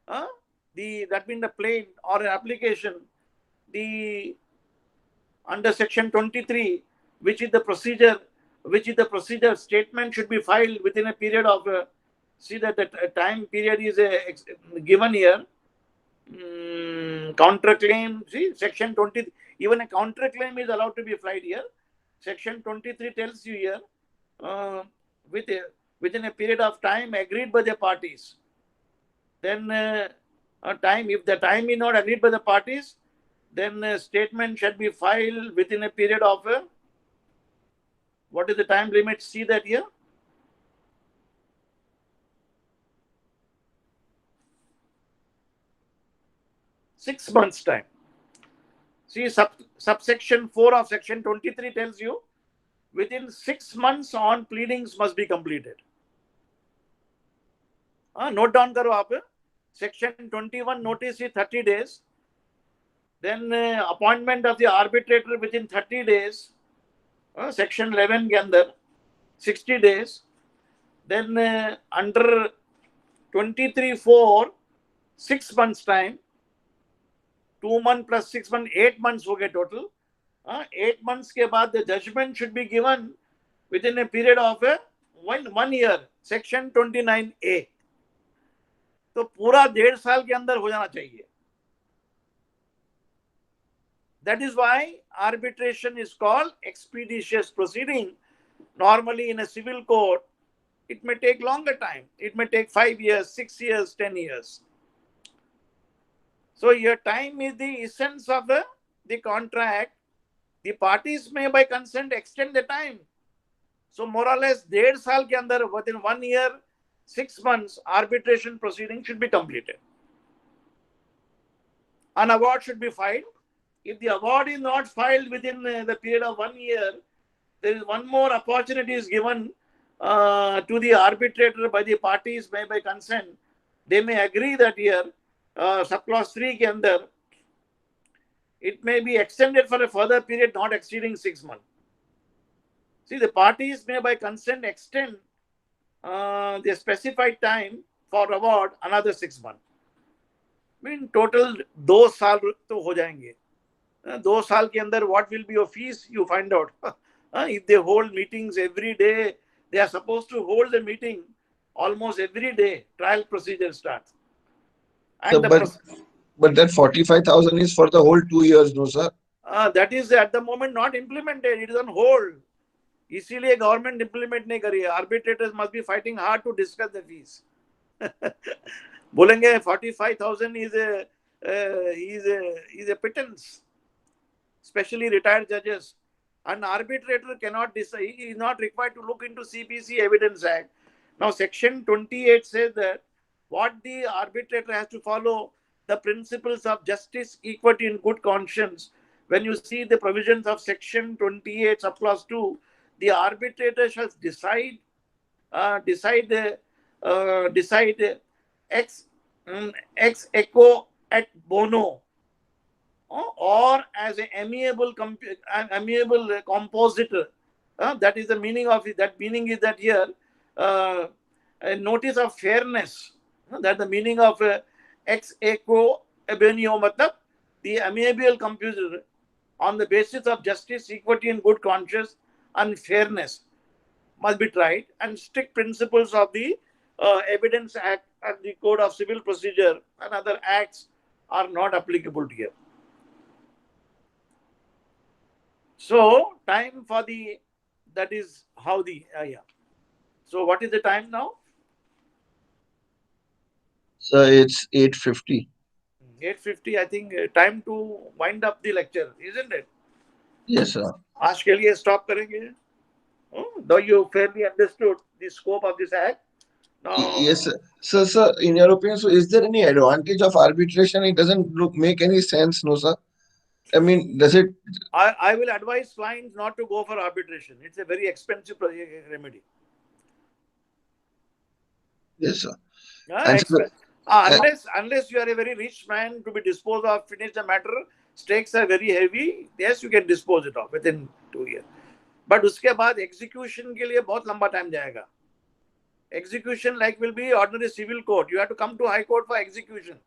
B: that means the plaint or an application, under section 23, which is the procedure statement should be filed within a period of, see that the time period is given here. Counterclaim, see section 20, even a counterclaim is allowed to be filed here. Section 23 tells you here, within a period of time agreed by the parties. Then if the time is not agreed by the parties, then a statement should be filed within a period of what is the time limit? See that here. Six months time. See subsection 4 of section 23 tells you within 6 months on pleadings must be completed. Note down karo aap. Section 21 notice is 30 days. Then appointment of the arbitrator within 30 days. Section 11 के अंदर 60 days. Then under 23/4, 6 months time, 2 months plus 6 months, 8 months हो गए total. 8 months के बाद the judgment should be given within a period of 1 year, section 29A. तो पूरा 1.5 साल के अंदर हो जाना चाहिए. That is why arbitration is called expeditious proceeding. Normally in a civil court, it may take longer time. It may take 5 years, 6 years, 10 years. So your time is the essence of the contract. The parties may by consent extend the time. So more or less 1.5 साल के अंदर, within 1 year, 6 months, arbitration proceeding should be completed. An award should be filed. If the award is not filed within the period of 1 year, there is one more opportunity is given to the arbitrator by the parties may by consent. They may agree that here, subclause 3 के अंदर, it may be extended for a further period not exceeding 6 months. See, the parties may by consent extend the specified time for award another 6 months. I mean, total 2 साल तो हो जाएंगे. 2 साल के अंदर what will be your fees? You find out. If they hold meetings every day, they are supposed to hold a meeting almost every day. Trial procedure starts. And
A: So, but that 45,000 is for the whole 2 years, no, sir?
B: That is at the moment not implemented. It is on hold. इसीलिए government implement नहीं करी है. Arbitrators must be fighting hard to discuss the fees. बोलेंगे 45,000 is a pittance, especially retired judges. An arbitrator cannot decide. He is not required to look into CPC Evidence Act. Now, Section 28 says that what the arbitrator has to follow the principles of justice, equity, and good conscience. When you see the provisions of Section 28, subclause 2, the arbitrator shall decide ex equo et bono, or as an amiable compositor. That is the meaning of it. That meaning is that here a notice of fairness. That the meaning of ex equo ebonio, matlab the amiable compositor on the basis of justice, equity, and good conscience and fairness must be tried, and strict principles of the Evidence Act and the Code of Civil Procedure and other acts are not applicable here. So, time for the, that is how the, yeah. So, what is the time now?
A: So it's 8:50.
B: 8:50, I think, time to wind up the lecture, isn't it?
A: Yes, sir.
B: आज के लिए stop करेंगे. Though you fairly understood the scope of this act. Now,
A: Yes, sir. So, sir, in your opinion, so is there any advantage of arbitration? It doesn't make any sense, no, sir. I mean, does it?
B: I will advise clients not to go for arbitration. It's a very expensive remedy.
A: Yes, sir.
B: Unless you are a very rich man to be disposed of, finish the matter, stakes are very heavy, yes, you can dispose it off within 2 years. But उसके बाद execution के लिए बहुत लंबा time जाएगा. Execution like will be ordinary civil court. You have to come to high court for execution.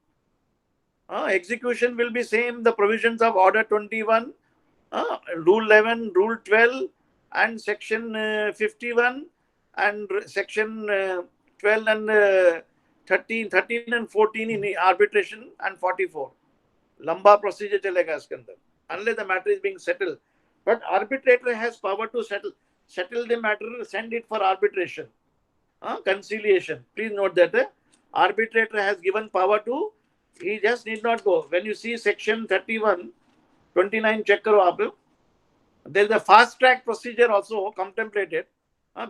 B: Execution will be same, the provisions of Order 21, Rule 11, Rule 12, and Section 51, and Section 12 and 13 and 14 in arbitration, and 44. Lamba procedure chalega iske andar, unless the matter is being settled. But arbitrator has power to settle the matter, send it for arbitration. Conciliation. Please note that arbitrator has given power to, he just need not go. When you see Section 31, 29, check karo aap. There is a fast track procedure also contemplated.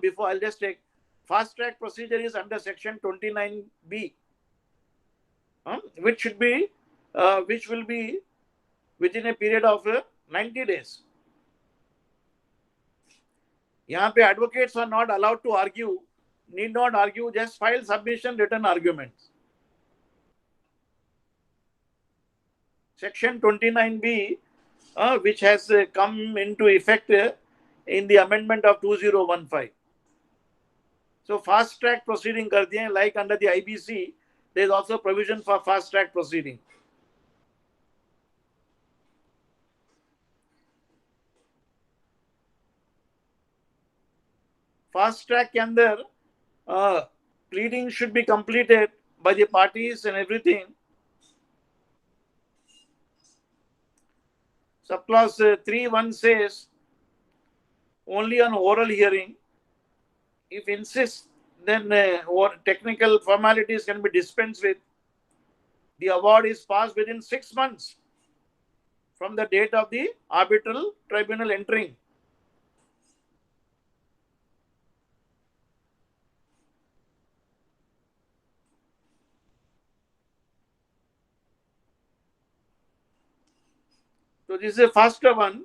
B: Before I'll just take, fast track procedure is under Section 29B, which will be within a period of 90 days. यहाँ पे advocates are not allowed to argue, need not argue, just file submission, written arguments. Section 29B, which has come into effect in the amendment of 2015. So fast track proceeding कर दिए, like under the IBC, there is also provision for fast track proceeding. Fast track के अंदर pleading should be completed by the parties and everything. Subclause 3(1) says only on oral hearing. If insist, then technical formalities can be dispensed with. The award is passed within 6 months from the date of the arbitral tribunal entering. So this is a faster one.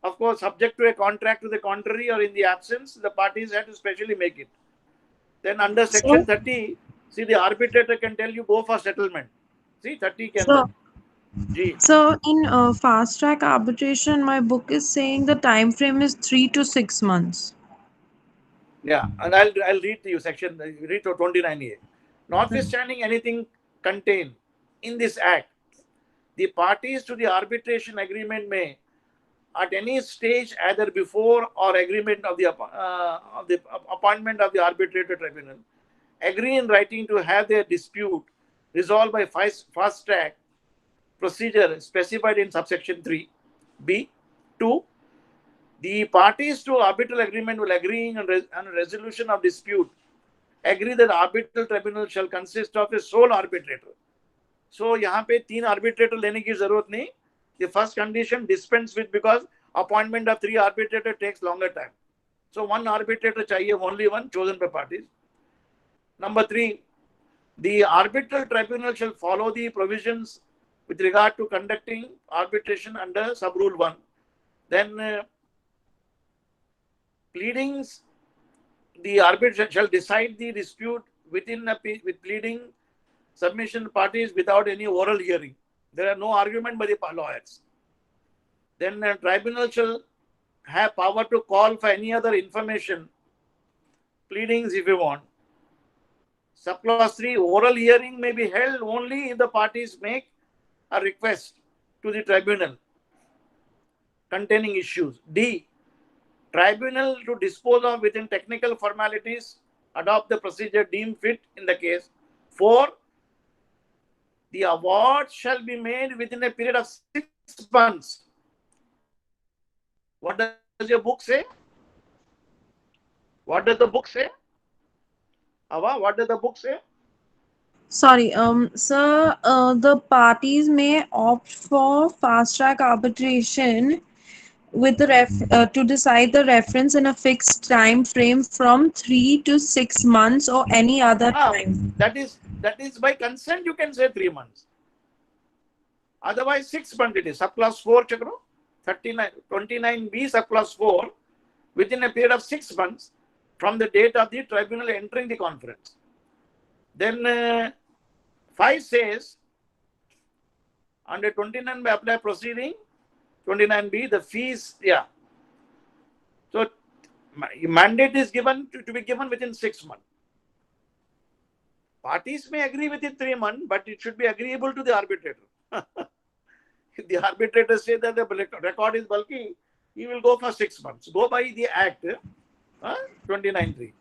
B: Of course, subject to a contract to the contrary or in the absence, the parties have to specially make it. Then under section 30, see, the arbitrator can tell you go for settlement. See, 30 के अंदर. जी.
D: So in fast track arbitration, my book is saying the time frame is 3 to 6 months.
B: Yeah, and I'll read to you section, read to 29A. Notwithstanding anything contained in this act, the parties to the arbitration agreement may, at any stage, either before or agreement of the appointment of the arbitrator tribunal, agree in writing to have their dispute resolved by fast track procedure specified in subsection 3. B. 2. The parties to arbitral agreement will agree on a resolution of dispute. Agree that arbitral tribunal shall consist of a sole arbitrator. So यहाँ पे 3 arbitrator लेने की जरूरत नहीं. The first condition dispense with because appointment of 3 arbitrator takes longer time. So 1 arbitrator चाहिए, only 1 chosen by parties. Number 3, the arbitral tribunal shall follow the provisions with regard to conducting arbitration under sub-rule 1. Then pleadings, the arbiter shall decide the dispute with pleading submission parties without any oral hearing. There are no argument by the lawyers. Then the tribunal shall have power to call for any other information, pleadings if you want. Subclause 3, oral hearing may be held only if the parties make a request to the tribunal containing issues. D, tribunal to dispose of within technical formalities, adopt the procedure deemed fit in the case. 4, the award shall be made within a period of 6 months. What does your book say? What does the book say? Ava, what does the book say?
D: Sorry, sir, the parties may opt for fast track arbitration with the to decide the reference in a fixed time frame from 3 to 6 months or any other time.
B: That is by consent you can say 3 months. Otherwise 6 months it is. Subclause 4 chakro 29B subclause 4 within a period of 6 months from the date of the tribunal entering the conference. Then 5 says under 29 by apply proceeding 29B the fees, yeah. So mandate is given to be given within 6 months. Parties may agree within 3 months, but it should be agreeable to the arbitrator. If the arbitrator says that the record is bulky, he will go for 6 months. Go by the act 29.3.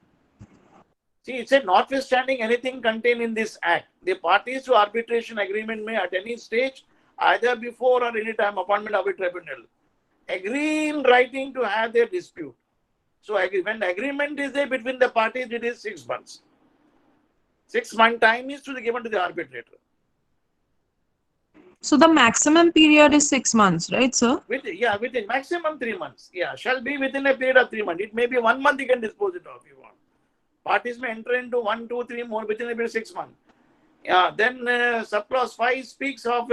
B: See, it said notwithstanding anything contained in this act, the parties to arbitration agreement may at any stage, either before or any time appointment of a tribunal, agree in writing to have their dispute. So when the agreement is there between the parties, it is 6 months. 6 month time is to be given to the arbitrator.
D: So the maximum period is 6 months, right, sir?
B: Within maximum 3 months. Yeah, shall be within a period of 3 months. It may be 1 month you can dispose it off if you want. Parties may enter into 1, 2, 3 more within a period of 6 months. Yeah, then subclause 5 speaks of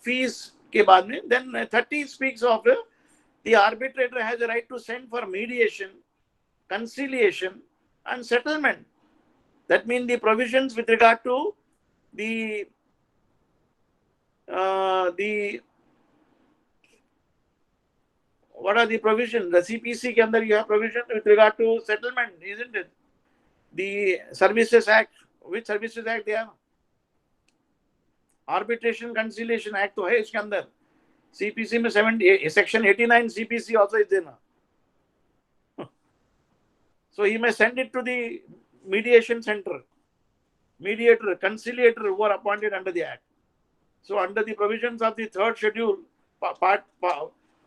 B: fees के बाद में. Then 30 speaks of the arbitrator has a right to send for mediation, conciliation, and settlement. That means the provisions with regard to the what What are the provisions? The CPC ke andar you have provision with regard to settlement, isn't it? The Services Act, which Services Act they have? Arbitration Conciliation Act तो है इसके अंदर. CPC में 70 section 89 CPC also is there now. So he may send it to the mediation center, mediator, conciliator who are appointed under the Act. So under the provisions of the third schedule,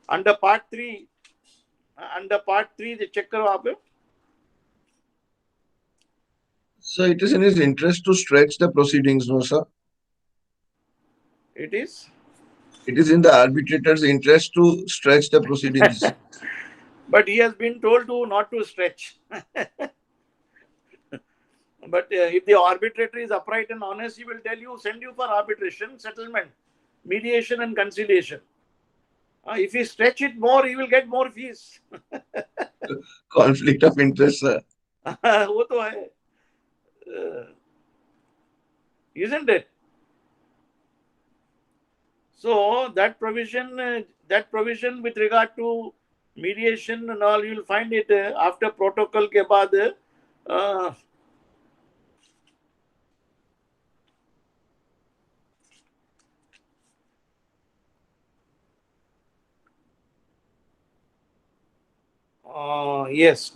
B: under part 3, the check करो आप.
A: So it is in his interest to stretch the proceedings, no, sir?
B: It is.
A: It is in the arbitrator's interest to stretch the proceedings.
B: But he has been told to not to stretch. But if the arbitrator is upright and honest, he will tell you, send you for arbitration, settlement, mediation and conciliation. If he stretch it more, he will get more fees.
A: Conflict of interest, sir.
B: वो तो है. Isn't it? So that provision with regard to mediation and all, you will find it after protocol के बाद. Yes.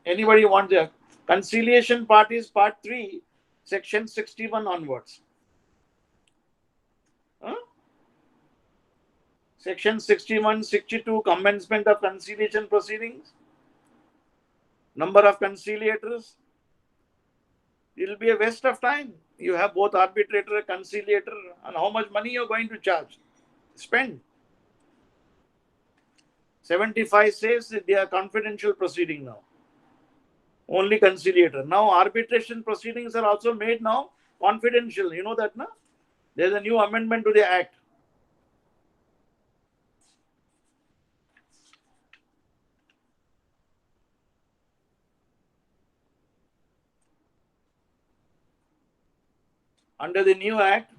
B: Anybody want the conciliation part is part 3, section 61 onwards. Section 61, 62, commencement of conciliation proceedings. Number of conciliators. It will be a waste of time. You have both arbitrator, conciliator, and how much money you are going to charge. Spend. 75 says that they are confidential proceeding now. Only conciliator. Now arbitration proceedings are also made now confidential. You know that, no? There is a new amendment to the Act. Under the new Act,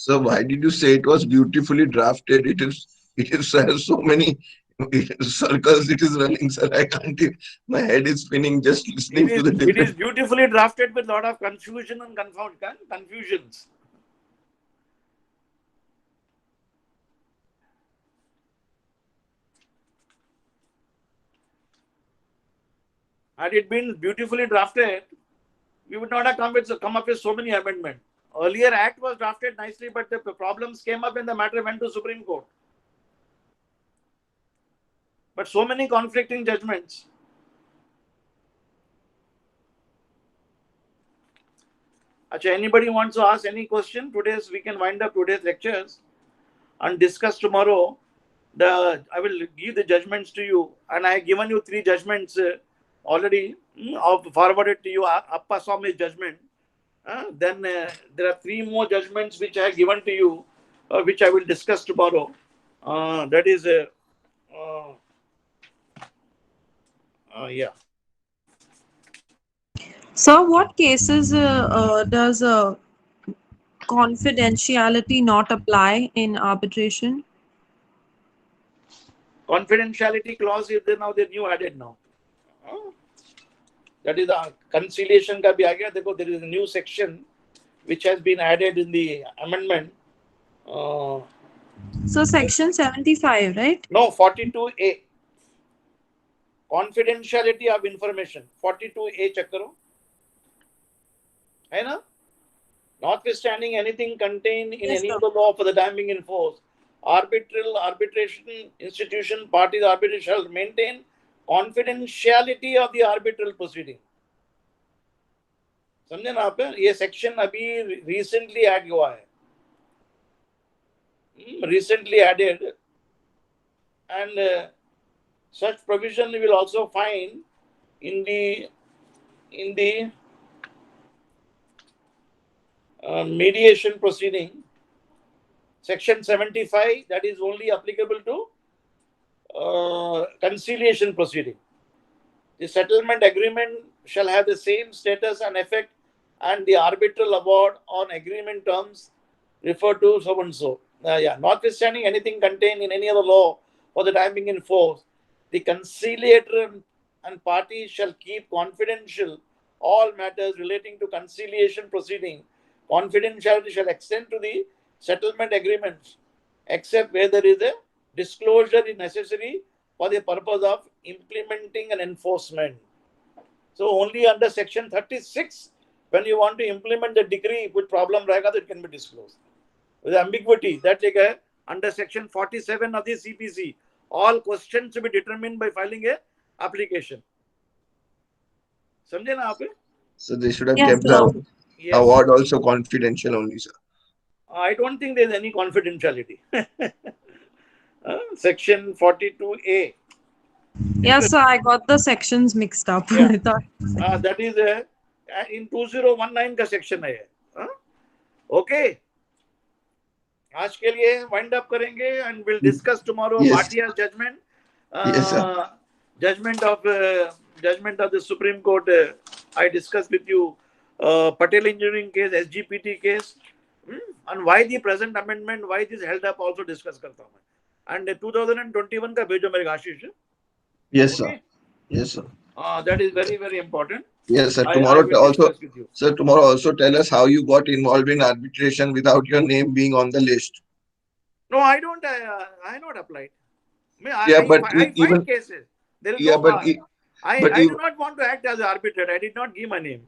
A: So why did you say it was beautifully drafted? It has so many circles it is running, sir. I can't. My head is spinning just listening to the
B: it
A: different.
B: is beautifully drafted with a lot of confusion and confusions. Had it been beautifully drafted, we would not have come up with so many amendments. Earlier Act was drafted nicely, but the problems came up when the matter went to Supreme Court. But so many conflicting judgments. Achha, anybody wants to ask any question? We can wind up today's lectures and discuss tomorrow. I will give the judgments to you, and I have given you 3 judgments already. I've forwarded to you Appa Swami's judgment. Then there are 3 more judgments which I have given to you, which I will discuss tomorrow. That is, yeah.
D: So, what cases does confidentiality not apply in arbitration?
B: Confidentiality clause is there now, they're new added now. That is the conciliation ka bhi aa gaya. Dekho, there is a new section which has been added in the amendment.
D: So, section 75, right?
B: No, 42A. Confidentiality of information. 42A check karo. Hai na? Notwithstanding anything contained in
D: Yes,
B: any
D: sir.
B: of the law for the time being in force, arbitration institution parties arbitration shall maintain confidentiality of the arbitral proceeding. समझे ना आप? ये section अभी recently add हुआ है. Recently added, and such provision you will also find in the mediation proceeding, section 75, that is only applicable to conciliation proceeding. The settlement agreement shall have the same status and effect and the arbitral award on agreement terms refer to so and so. Notwithstanding anything contained in any other law for the time being in force, the conciliator and parties shall keep confidential all matters relating to conciliation proceeding. Confidentiality shall extend to the settlement agreements, except where there is a disclosure is necessary for the purpose of implementing and enforcement. So only under section 36, when you want to implement the decree, कुछ problem रहेगा तो it can be disclosed. With ambiguity, that like under section 47 of the CPC, all questions to be determined by filing a application. समझे ना आप?
A: So they should have
D: Yes,
A: kept
D: sir.
A: the
B: Yes.
A: award also confidential only, sir.
B: I don't think there is any confidentiality. Section 42A.
D: Yes, sir. I got the sections mixed up.
B: Yeah.
D: I thought.
B: That is in 2019 का section है. Okay. आज के लिए wind up करेंगे and we'll discuss tomorrow
A: Yes.
B: Bhatia's judgment.
A: Yes, sir.
B: Judgment of the Supreme Court. I discussed with you Patel Engineering case, SGPT case, and why the present amendment, why it is held up, also discuss करता हूँ मैं. And 2021 का भेजो मेरे आशीष.
A: Yes, sir.
B: Okay?
A: Yes, sir.
B: That is very, very important.
A: Yes, sir.
B: I
A: Tomorrow
B: will
A: also,
B: discuss with you.
A: sir, tomorrow also tell us how you got involved in arbitration without your name being on the list.
B: No, I don't. I not applied.
A: Yeah, but
B: I
A: even-
B: find cases. There is
A: Yeah,
B: no.
A: but
B: I
A: but
B: do
A: even-
B: not want to act as an arbitrator. I did not give my name.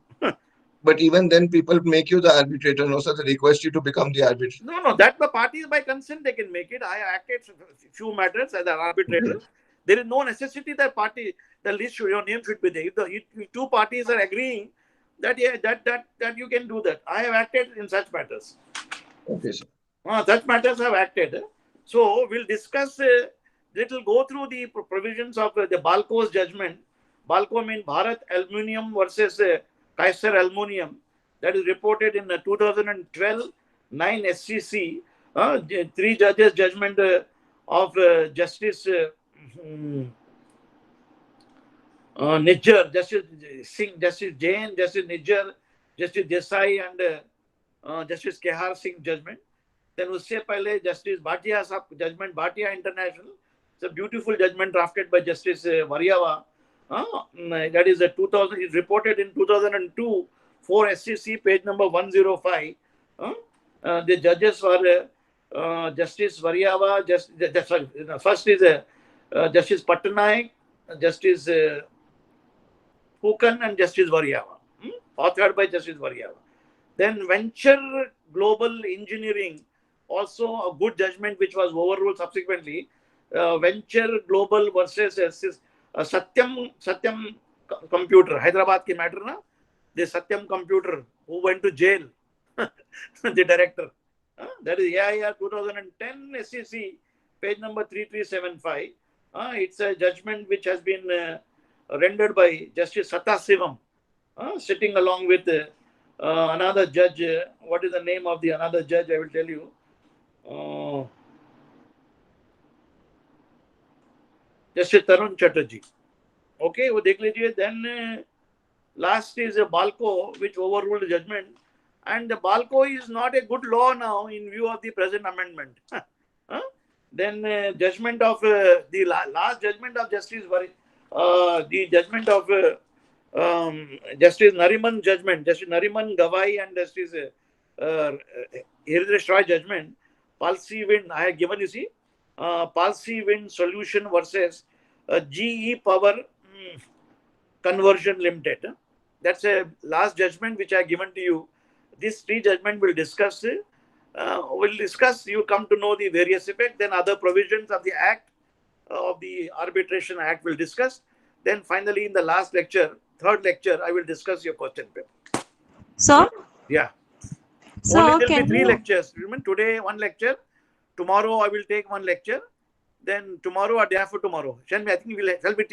A: but even then people make you the arbitrator. No, sir. They request you to become the arbitrator.
B: No. That the parties by consent they can make it. I acted few matters as an arbitrator.
A: Okay.
B: There is no necessity that party the list your name should be there. If two parties are agreeing that that you can do that. I have acted in such matters.
A: Okay, sir.
B: Such matters have acted. So we'll discuss. Little go through the provisions of the Balco's judgment. Balco means Bharat Aluminium versus Kaiser Aluminium. That is reported in 2012 9 SCC. 3 judges judgment of Justice Nijjar, Justice Singh, Justice Jain, Justice Nijjar, Justice Desai, and Justice Kehar Singh judgment. Then उससे पहले Justice Bhatia साहब judgment Bhatia International. It's a beautiful judgment drafted by Justice Variava. That is 2000. It's reported in 2002, 4 SCC, page number 105. The judges were Justice Variava. First is Justice Patnaik, Justice Hukan, and Justice Variava. Authored by Justice Variava. Then Venture Global Engineering, also a good judgment which was overruled subsequently. Venture Global versus Satyam Computer, Hyderabad ki matter na. The Satyam Computer who went to jail, the director. That is AIR 2010 SCC, page number 3375. It's a judgment which has been rendered by Justice Satasivam, sitting along with another judge. What is the name of the another judge? I will tell you. Justice Tarun Chatterjee. Okay, वो देख लीजिए. Then last is a Balco which overruled the judgment, and the Balco is not a good law now in view of the present amendment. Then judgment of the last judgment of Justice the judgment of Justice Nariman judgment, Justice Nariman Gawai and Justice Hridesh Roy judgment. Policy Wind I have given, you see. Policy Wind Solution versus GE Power Conversion Limited. That's a last judgment which I have given to you. This 3 judgment will discuss. You come to know the various effects. Then other provisions of the Act, of the Arbitration Act, will discuss. Then finally, in the last lecture, 3rd lecture, I will discuss your question paper.
D: Sir?
B: Yeah.
D: Sir,
B: Only there will
D: can
B: be 3
D: you...
B: lectures. Remember, today 1 lecture. Tomorrow I will take 1 lecture. Then tomorrow or day after tomorrow. Shall we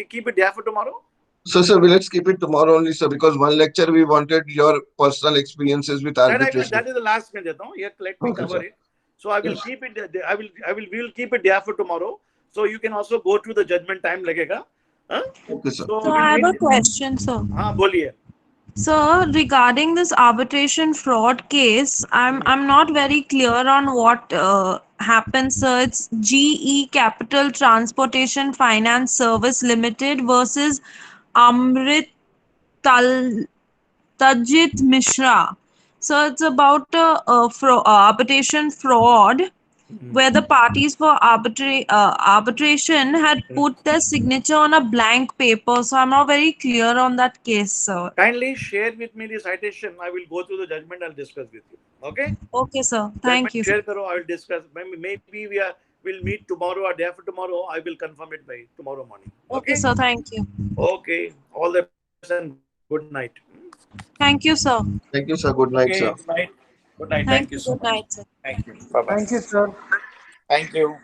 B: keep it day after tomorrow?
A: So, sir, let's keep it tomorrow only, sir, because 1 lecture we wanted your personal experiences with arbitration.
B: That is the last मैं देता हूँ. Let me
A: Okay,
B: cover
A: sir.
B: it. So I will
A: Yes.
B: keep it. We will keep it day after tomorrow. So you can also go through the judgment time लगेगा.
A: Okay, sir.
B: So
D: So I have a question, sir.
B: हाँ बोलिए.
D: So regarding this arbitration fraud case, I'm not very clear on what happened. So it's GE Capital Transportation Finance Service Limited versus Amrit Tajit Mishra. So it's about arbitration fraud where the parties for arbitration had put their signature on a blank paper. So I'm not very clear on that case, sir.
B: Kindly share with me the citation. I will go through the judgment. I'll discuss with you. Okay?
D: Okay, sir.
B: Judgment
D: Thank you.
B: share karo. I will discuss. Maybe we'll meet tomorrow or day after tomorrow. I will confirm it by tomorrow morning.
D: Okay,
B: Okay?
D: sir. Thank you.
B: Okay. All the best and good night.
D: Thank you, sir.
A: Thank you, sir. Good night,
B: Okay.
A: sir.
B: Good night. Good night. Thank
D: Thank
B: you
D: you.
B: so
D: Good
B: much.
D: night, sir.
B: Thank you. Bye bye.
C: Thank you, sir.
B: Thank you.